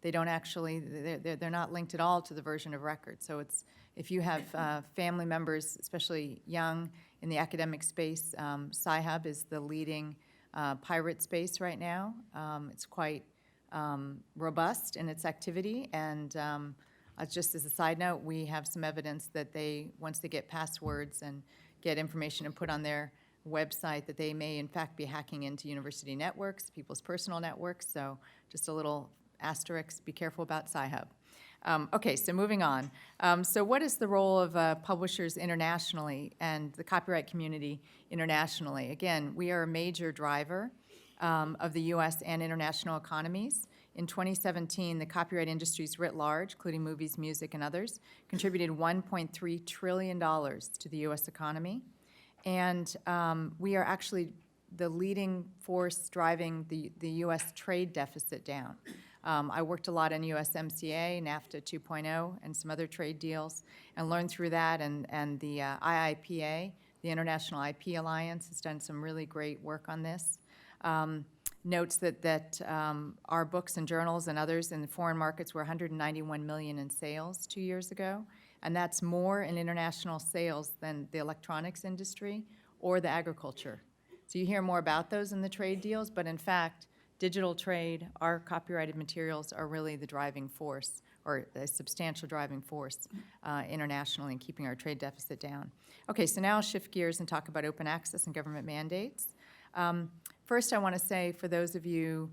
they don't actually, they're not linked at all to the version of record. So it's, if you have family members, especially young in the academic space, Sci-Hub is the leading pirate space right now. It's quite robust in its activity, and just as a side note, we have some evidence that they, once they get passwords and get information and put on their website, that they may in fact be hacking into university networks, people's personal networks. So just a little asterisk, be careful about Sci-Hub. Okay, so moving on. So what is the role of publishers internationally and the copyright community internationally? Again, we are a major driver of the U.S. and international economies. In 2017, the copyright industries writ large, including movies, music, and others, contributed $1.3 trillion to the U.S. economy. And we are actually the leading force driving the U.S. trade deficit down. I worked a lot on USMCA, NAFTA 2.0, and some other trade deals, and learned through that, and the IIPA, the International IP Alliance, has done some really great work on this. Notes that our books and journals and others in the foreign markets were 191 million in sales 2 years ago, and that's more in international sales than the electronics industry or the agriculture. So you hear more about those in the trade deals, but in fact, digital trade, our copyrighted materials are really the driving force, or a substantial driving force internationally in keeping our trade deficit down. Okay, so now I'll shift gears and talk about open access and government mandates. First, I want to say, for those of you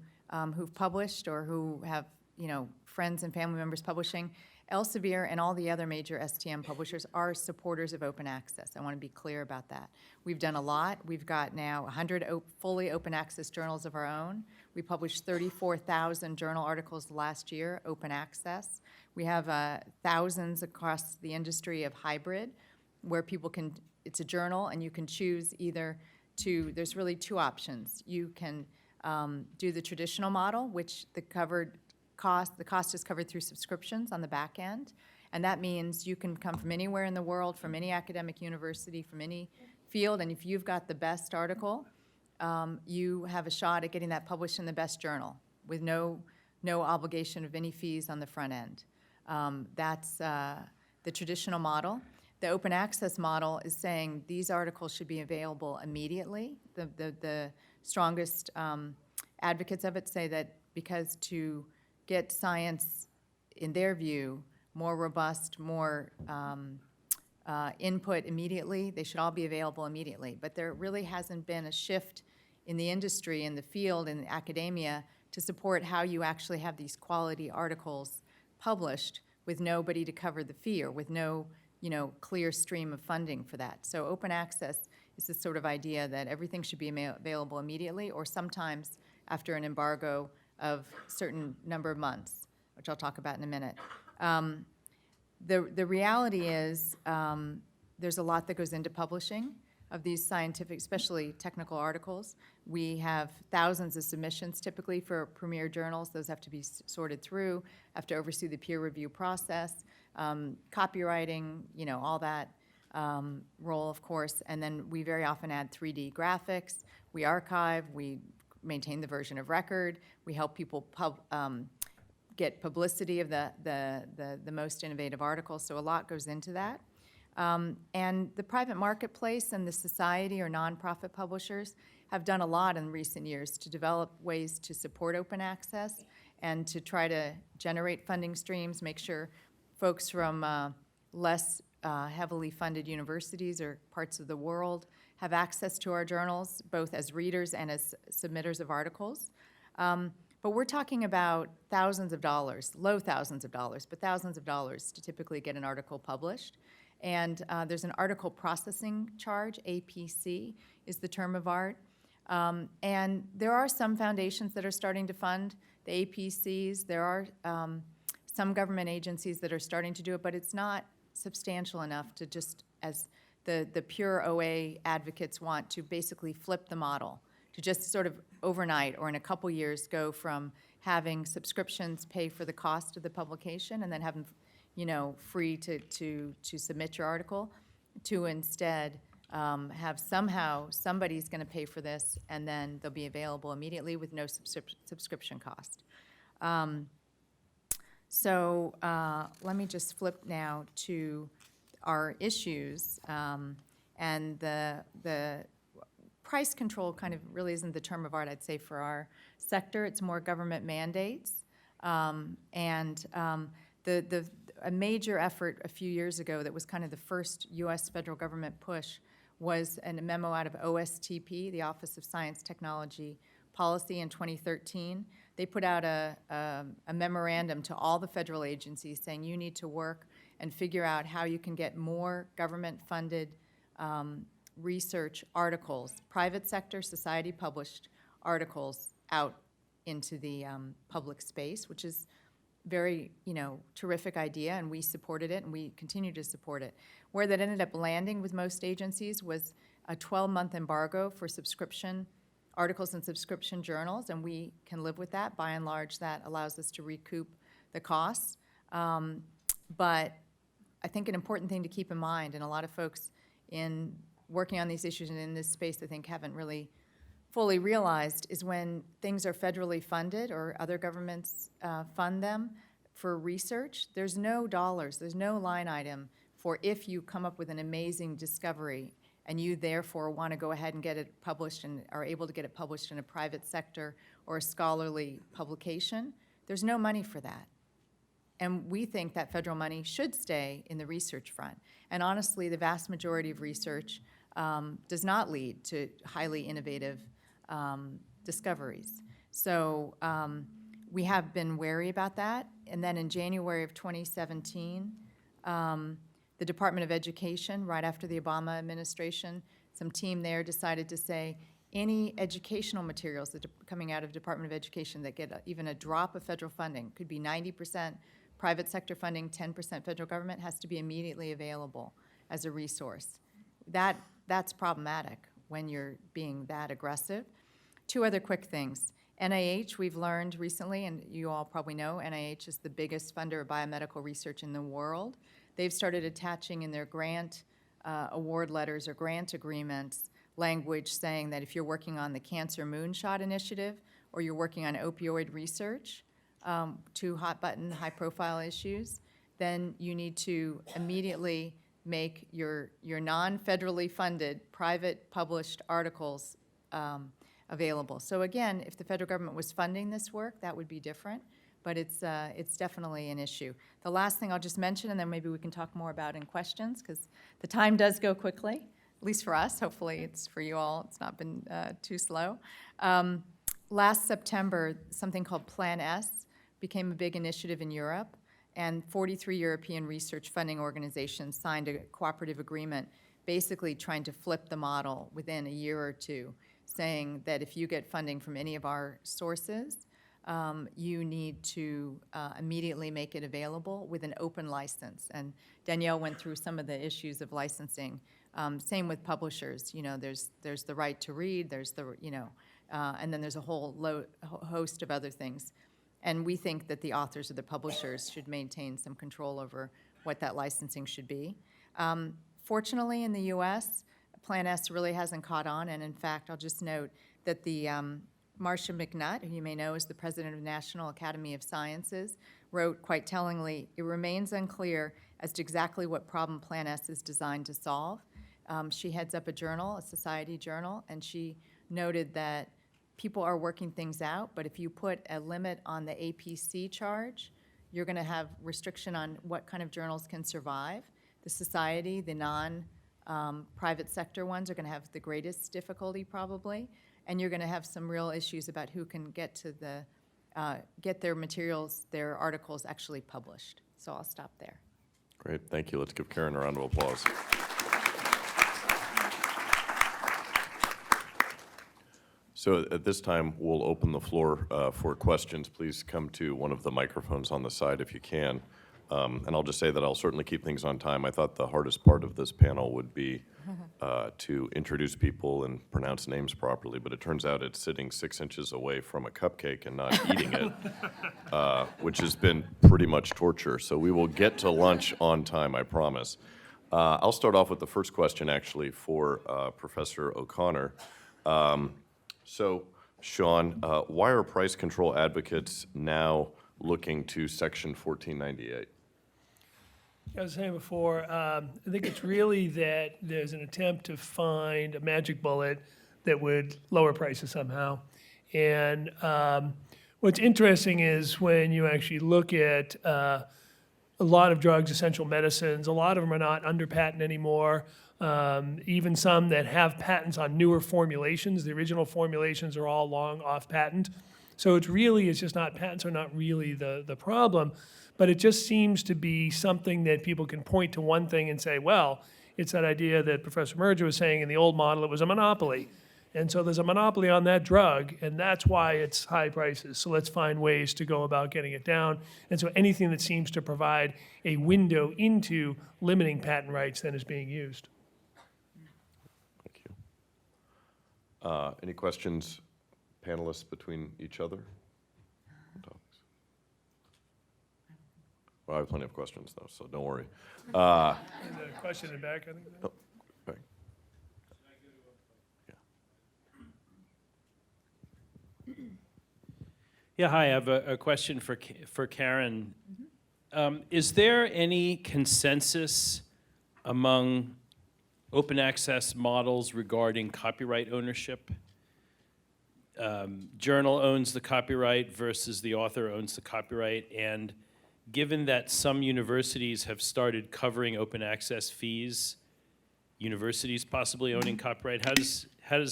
who've published or who have, friends and family members publishing, Elsevier and all the other major STM publishers are supporters of open access. I want to be clear about that. We've done a lot. We've got now 100 fully open access journals of our own. We published 34,000 journal articles last year, open access. We have thousands across the industry of hybrid, where people can, it's a journal, and you can choose either to, there's really two options. You can do the traditional model, which the cost is covered through subscriptions on the back end, and that means you can come from anywhere in the world, from any academic university, from any field, and if you've got the best article, you have a shot at getting that published in the best journal with no obligation of any fees on the front end. That's the traditional model. The open access model is saying these articles should be available immediately. The strongest advocates of it say that because to get science, in their view, more robust, more input immediately, they should all be available immediately. But there really hasn't been a shift in the industry, in the field, in academia, to support how you actually have these quality articles published with nobody to cover the fee, or with no clear stream of funding for that. So open access is this sort of idea that everything should be available immediately, or sometimes after an embargo of a certain number of months, which I'll talk about in a minute. The reality is there's a lot that goes into publishing of these scientific, especially technical articles. We have thousands of submissions typically for premier journals. Those have to be sorted through, have to oversee the peer review process, copywriting, all that role, of course. And then we very often add 3D graphics. We archive, we maintain the version of record. We help people get publicity of the most innovative articles. So a lot goes into that. And the private marketplace and the society or nonprofit publishers have done a lot in recent years to develop ways to support open access and to try to generate funding streams, make sure folks from less heavily funded universities or parts of the world have access to our journals, both as readers and as submitters of articles. But we're talking about thousands of dollars, low thousands of dollars, but thousands of dollars to typically get an article published. And there's an article processing charge, APC is the term of art. And there are some foundations that are starting to fund the APCs. There are some government agencies that are starting to do it, but it's not substantial enough to just, as the pure OA advocates want, to basically flip the model, to just sort of overnight or in a couple years go from having subscriptions pay for the cost of the publication and then having free to submit your article, to instead have somehow somebody's going to pay for this and then they'll be available immediately with no subscription cost. So let me just flip now to our issues. And the price control kind of really isn't the term of art, I'd say, for our sector. It's more government mandates. A major effort a few years ago that was kind of the first U.S. federal government push was a memo out of OSTP, the Office of Science, Technology, Policy in 2013. They put out a memorandum to all the federal agencies saying you need to work and figure out how you can get more government-funded research articles, private sector, society-published articles out into the public space, which is very, terrific idea, and we supported it, and we continue to support it. Where that ended up landing with most agencies was a 12-month embargo for subscription articles and subscription journals, and we can live with that. By and large, that allows us to recoup the costs. But I think an important thing to keep in mind, and a lot of folks in working on these issues and in this space, I think, haven't really fully realized, is when things are federally funded or other governments fund them for research, there's no dollars, there's no line item for if you come up with an amazing discovery and you therefore want to go ahead and get it published and are able to get it published in a private sector or a scholarly publication, there's no money for that. And we think that federal money should stay in the research front. And honestly, the vast majority of research does not lead to highly innovative discoveries. So we have been wary about that. And then in January of 2017, the Department of Education, right after the Obama administration, some team there decided to say any educational materials that coming out of Department of Education that get even a drop of federal funding, could be 90% private sector funding, 10% federal government, has to be immediately available as a resource. That's problematic when you're being that aggressive. Two other quick things. NIH, we've learned recently, and you all probably know, NIH is the biggest funder of biomedical research in the world. They've started attaching in their grant award letters or grant agreements language saying that if you're working on the Cancer Moonshot Initiative or you're working on opioid research, two hot-button, high-profile issues, then you need to immediately make your non-federally funded, private published articles available. So again, if the federal government was funding this work, that would be different, but it's definitely an issue. The last thing I'll just mention, and then maybe we can talk more about in questions, because the time does go quickly, at least for us. Hopefully it's for you all. It's not been too slow. Last September, something called Plan S became a big initiative in Europe, and 43 European research funding organizations signed a cooperative agreement basically trying to flip the model within a year or two, saying that if you get funding from any of our sources, you need to immediately make it available with an open license. And Danielle went through some of the issues of licensing. Same with publishers. There's the right to read, there's the, and then there's a whole host of other things. And we think that the authors or the publishers should maintain some control over what that licensing should be. Fortunately, in the U.S., Plan S really hasn't caught on, and in fact, I'll just note that the Marcia McNutt, who you may know is the president of National Academy of Sciences, wrote quite tellingly, "It remains unclear as to exactly what problem Plan S is designed to solve." She heads up a journal, a society journal, and she noted that people are working things out, but if you put a limit on the APC charge, you're going to have restriction on what kind of journals can survive. The society, the non-private sector ones are going to have the greatest difficulty probably, and you're going to have some real issues about who can get to get their materials, their articles actually published. So I'll stop there. Great, thank you. Let's give Karen a round of applause. So at this time, we'll open the floor for questions. Please come to one of the microphones on the side if you can. And I'll just say that I'll certainly keep things on time. I thought the hardest part of this panel would be to introduce people and pronounce names properly, but it turns out it's sitting 6 inches away from a cupcake and not eating it, which has been pretty much torture. So we will get to lunch on time, I promise. I'll start off with the first question, actually, for Professor O'Connor. So, Sean, why are price control advocates now looking to Section 1498? I was saying before, I think it's really that there's an attempt to find a magic bullet that would lower prices somehow. And what's interesting is when you actually look at a lot of drugs, essential medicines, a lot of them are not under patent anymore. Even some that have patents on newer formulations, the original formulations are all long off patent. So it's just not, patents are not really the problem, but it just seems to be something that people can point to one thing and say, well, it's that idea that Professor Merger was saying in the old model, it was a monopoly. And so there's a monopoly on that drug, and that's why it's high prices. So let's find ways to go about getting it down. And so anything that seems to provide a window into limiting patent rights then is being used. Thank you. Any questions, panelists, between each other? Well, I have plenty of questions, though, so don't worry. There's a question in the back, I think. Oh, back. Yeah, hi, I have a question for Karen. Is there any consensus among open access models regarding copyright ownership? Journal owns the copyright versus the author owns the copyright, and given that some universities have started covering open access fees, universities possibly owning copyright,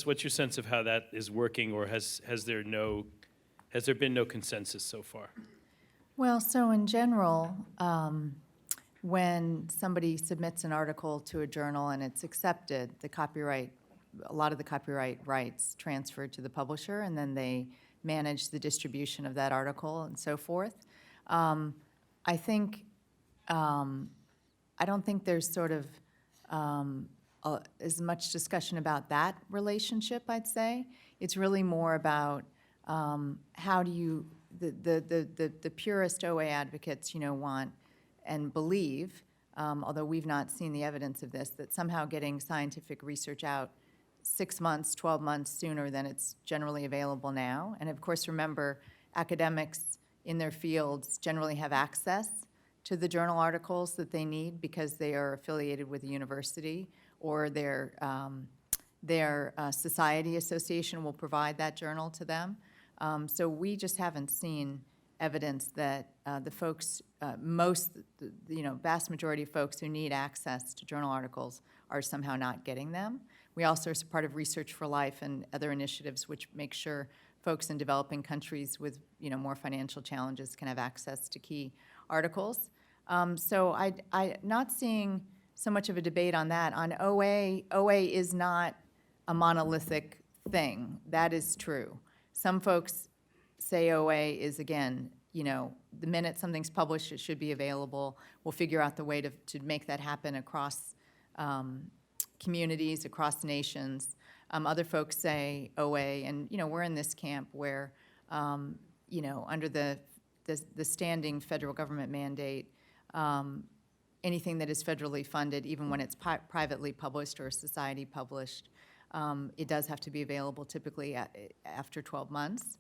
what's your sense of how that is working, or has there been no consensus so far? Well, so in general, when somebody submits an article to a journal and it's accepted, a lot of the copyright rights transferred to the publisher, and then they manage the distribution of that article and so forth. I don't think there's sort of as much discussion about that relationship, I'd say. It's really more about how do you, the purest OA advocates, want and believe, although we've not seen the evidence of this, that somehow getting scientific research out 6 months, 12 months sooner than it's generally available now. And of course, remember, academics in their fields generally have access to the journal articles that they need because they are affiliated with a university, or their society association will provide that journal to them. So we just haven't seen evidence that the folks, vast majority of folks who need access to journal articles are somehow not getting them. We also are part of Research for Life and other initiatives which make sure folks in developing countries with more financial challenges can have access to key articles. So I'm not seeing so much of a debate on that. On OA, OA is not a monolithic thing. That is true. Some folks say OA is, again, the minute something's published, it should be available. We'll figure out the way to make that happen across communities, across nations. Other folks say OA, and we're in this camp where, under the standing federal government mandate, anything that is federally funded, even when it's privately published or society published, it does have to be available typically after 12 months.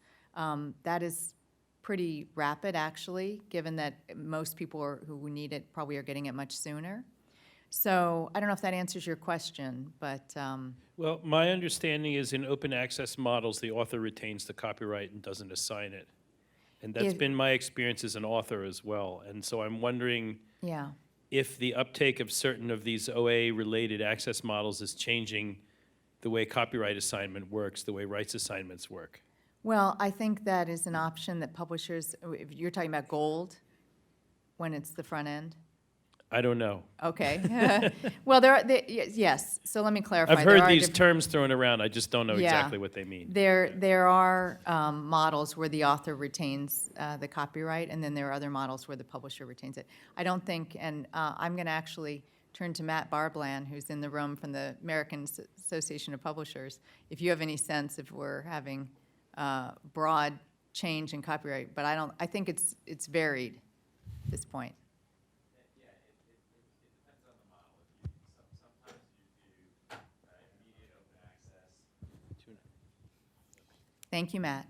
That is pretty rapid, actually, given that most people who need it probably are getting it much sooner. So I don't know if that answers your question, but... Well, my understanding is in open access models, the author retains the copyright and doesn't assign it. And that's been my experience as an author as well. And so I'm wondering if the uptake of certain of these OA-related access models is changing the way copyright assignment works, the way rights assignments work. Well, I think that is an option that publishers, if you're talking about gold, when it's the front end? I don't know. Okay. Well, yes, so let me clarify. I've heard these terms thrown around. I just don't know exactly what they mean. There are models where the author retains the copyright, and then there are other models where the publisher retains it. I don't think, and I'm going to actually turn to Matt Barbland, who's in the room from the American Association of Publishers, if you have any sense if we're having broad change in copyright, but I think it's varied at this point. Tuna. Thank you, Matt.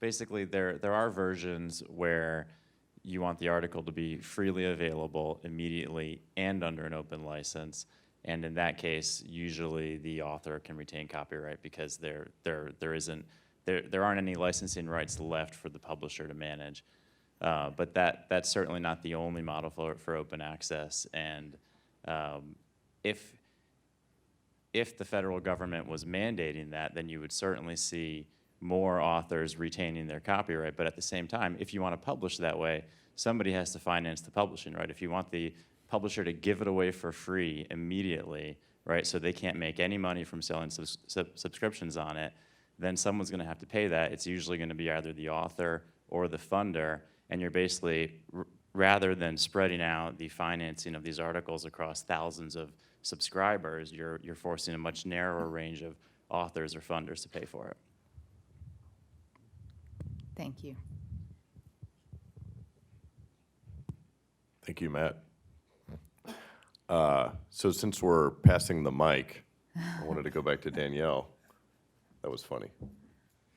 basically there are versions where you want the article to be freely available immediately and under an open license. And in that case, usually the author can retain copyright because there aren't any licensing rights left for the publisher to manage. But that's certainly not the only model for open access. And if the federal government was mandating that, then you would certainly see more authors retaining their copyright. But at the same time, if you want to publish that way, somebody has to finance the publishing, right? If you want the publisher to give it away for free immediately, right, so they can't make any money from selling subscriptions on it, then someone's going to have to pay that. It's usually going to be either the author or the funder, and you're basically, rather than spreading out the financing of these articles across thousands of subscribers, you're forcing a much narrower range of authors or funders to pay for it. Thank you. Thank you, Matt. So since we're passing the mic, I wanted to go back to Danielle. That was funny.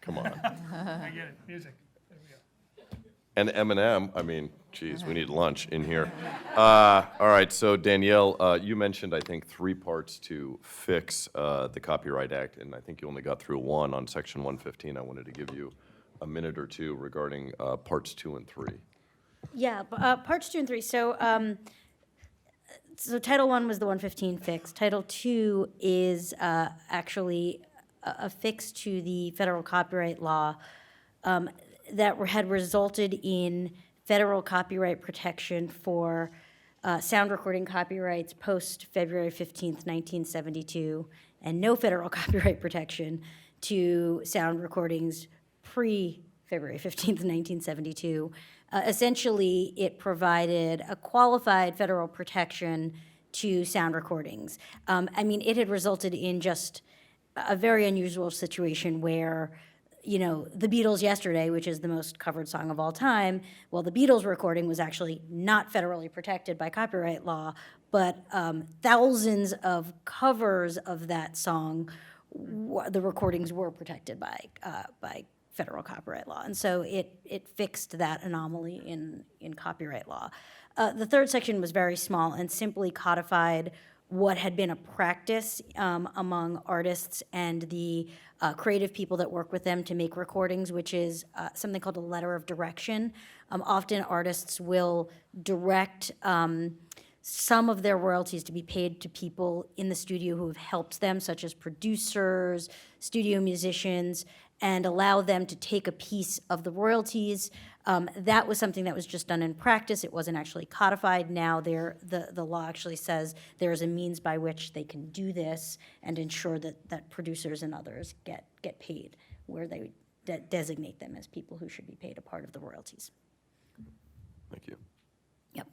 Come on. I get it, music. There we go. And Eminem, I mean, geez, we need lunch in here. All right, so Danielle, you mentioned, I think, 3 parts to fix the Copyright Act, and I think you only got through 1 on Section 115. I wanted to give you a minute or 2 regarding parts 2 and 3. Yeah, parts 2 and 3. So Title I was the 115 fix. Title II is actually a fix to the federal copyright law that had resulted in federal copyright protection for sound recording copyrights post February 15th, 1972, and no federal copyright protection to sound recordings pre-February 15th, 1972. Essentially, it provided a qualified federal protection to sound recordings. I mean, it had resulted in just a very unusual situation where, you know, the Beatles Yesterday, which is the most covered song of all time, well, the Beatles recording was actually not federally protected by copyright law, but thousands of covers of that song, the recordings were protected by federal copyright law. And so it fixed that anomaly in copyright law. The third section was very small and simply codified what had been a practice among artists and the creative people that work with them to make recordings, which is something called a letter of direction. Often artists will direct some of their royalties to be paid to people in the studio who have helped them, such as producers, studio musicians, and allow them to take a piece of the royalties. That was something that was just done in practice. It wasn't actually codified. Now the law actually says there is a means by which they can do this and ensure that producers and others get paid, where they designate them as people who should be paid a part of the royalties. Thank you. Yep.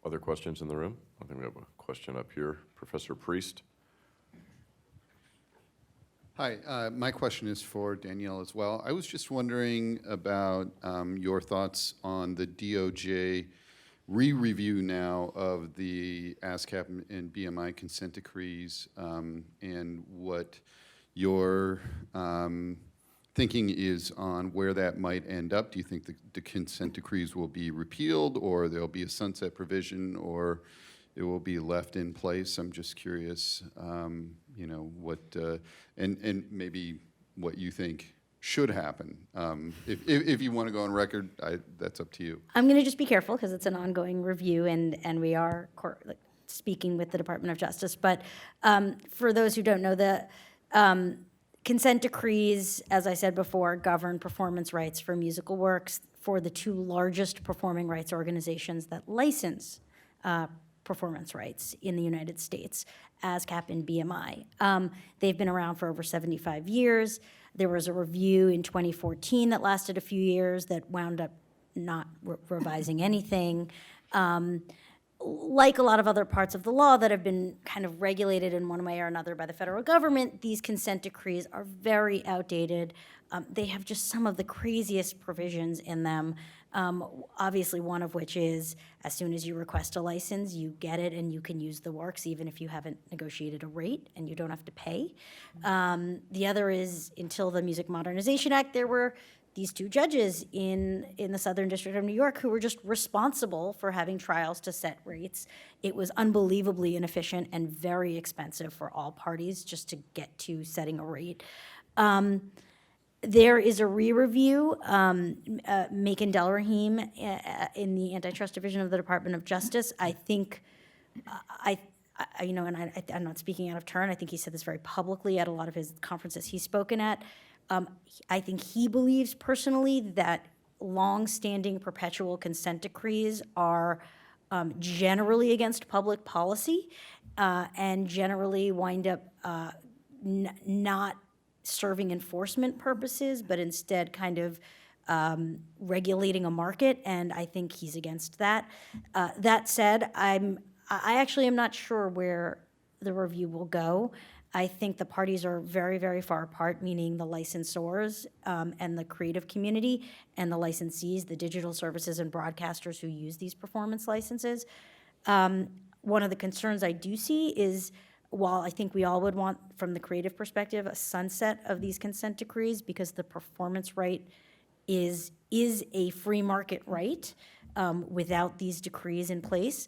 Other questions in the room? I think we have a question up here. Professor Priest. Hi, my question is for Danielle as well. I was just wondering about your thoughts on the DOJ re-review now of the ASCAP and BMI consent decrees and what your thinking is on where that might end up. Do you think the consent decrees will be repealed, or there'll be a sunset provision, or it will be left in place? I'm just curious, you know, what, and maybe what you think should happen. If you want to go on record, that's up to you. I'm going to just be careful because it's an ongoing review, and we are speaking with the Department of Justice. But for those who don't know, the consent decrees, as I said before, govern performance rights for musical works for the 2 largest performing rights organizations that license performance rights in the United States, ASCAP and BMI. They've been around for over 75 years. There was a review in 2014 that lasted a few years that wound up not revising anything. Like a lot of other parts of the law that have been kind of regulated in one way or another by the federal government, these consent decrees are very outdated. they have just some of the craziest provisions in them. Obviously, one of which is as soon as you request a license, you get it and you can use the works even if you haven't negotiated a rate and you don't have to pay. The other is until the Music Modernization Act, there were these two judges in the Southern District of New York who were just responsible for having trials to set rates. It was unbelievably inefficient and very expensive for all parties just to get to setting a rate. There is a re-review, Macon Delrahim in the Antitrust Division of the Department of Justice. I think, I'm not speaking out of turn, I think he said this very publicly at a lot of his conferences he's spoken at. I think he believes personally that long-standing perpetual consent decrees are generally against public policy and generally wind up not serving enforcement purposes, but instead kind of regulating a market, and I think he's against that. That said, I actually am not sure where the review will go. I think the parties are very, very far apart, meaning the licensors and the creative community and the licensees, the digital services and broadcasters who use these performance licenses. One of the concerns I do see is, while I think we all would want, from the creative perspective, a sunset of these consent decrees because the performance right is a free market right without these decrees in place.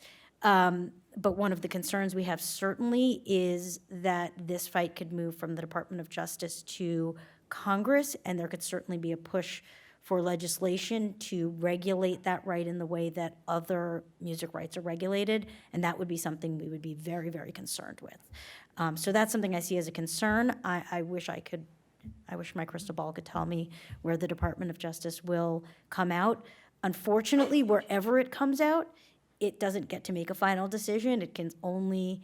But one of the concerns we have certainly is that this fight could move from the Department of Justice to Congress, and there could certainly be a push for legislation to regulate that right in the way that other music rights are regulated, and that would be something we would be very, very concerned with. So that's something I see as a concern. I wish my crystal ball could tell me where the Department of Justice will come out. Unfortunately, wherever it comes out, it doesn't get to make a final decision. It can only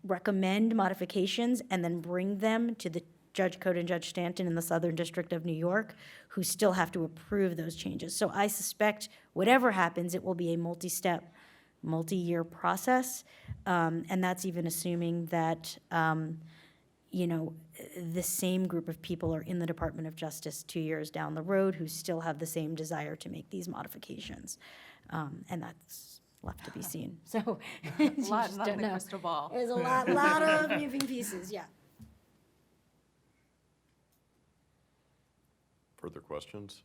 recommend modifications and then bring them to the Judge Cote and Judge Stanton in the Southern District of New York, who still have to approve those changes. So I suspect whatever happens, it will be a multi-step, multi-year process, and that's even assuming that the same group of people are in the Department of Justice 2 years down the road who still have the same desire to make these modifications. And that's left to be seen. So you just Not don't in the know. crystal ball. There's a lot of moving pieces, yeah. Further questions?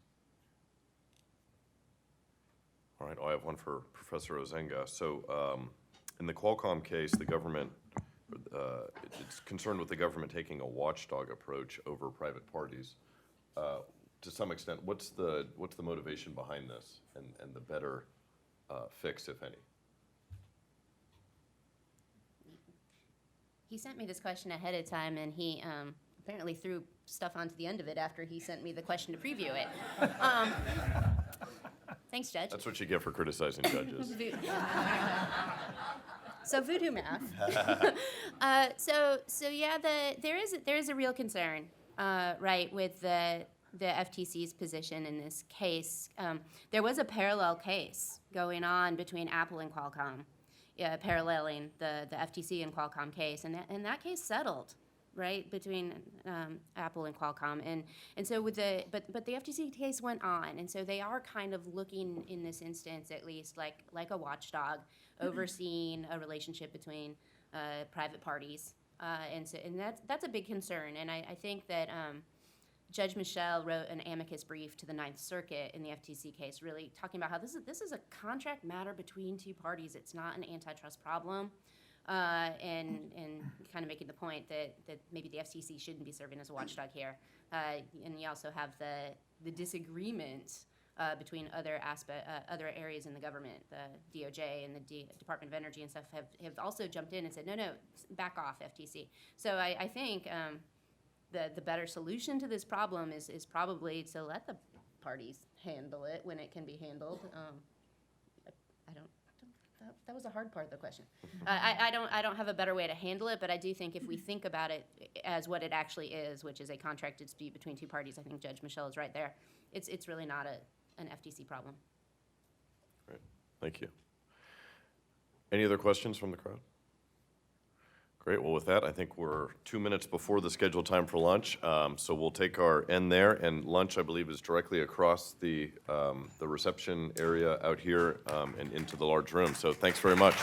All right, I have one for Professor Osenga. So in the Qualcomm case, the government, it's concerned with the government taking a watchdog approach over private parties. To some extent, what's the motivation behind this and the better fix, if any? He sent me this question ahead of time, and he apparently threw stuff onto the end of it after he sent me the question to preview it. Thanks, Judge. That's what you get for criticizing judges. So voodoo math. So yeah, there is a real concern, right, with the FTC's position in this case. There was a parallel case going on between Apple and Qualcomm, paralleling the FTC and Qualcomm case, and that case settled, right, between Apple and Qualcomm, and so with but the FTC case went on, and so they are kind of looking in this instance at least like a watchdog, overseeing a relationship between private parties, and that's a big concern, and I think that. Judge Michel wrote an amicus brief to the Ninth Circuit in the FTC case, really talking about how this is a contract matter between two parties. It's not an antitrust problem, and kind of making the point that maybe the FTC shouldn't be serving as a watchdog here. And you also have the disagreement between other areas in the government. The DOJ and the Department of Energy and stuff have also jumped in and said, no, back off, FTC. So I think. The better solution to this problem is probably to let the parties handle it when it can be handled. That was a hard part of the question. I don't have a better way to handle it, but I do think if we think about it as what it actually is, which is a contract dispute between two parties, I think Judge Michel is right there. It's really not an FTC problem. Great, thank you. Any other questions from the crowd? Great. Well, with that, I think we're 2 minutes before the scheduled time for lunch. So we'll take our end there. And lunch, I believe, is directly across the reception area out here and into the large room. So thanks very much.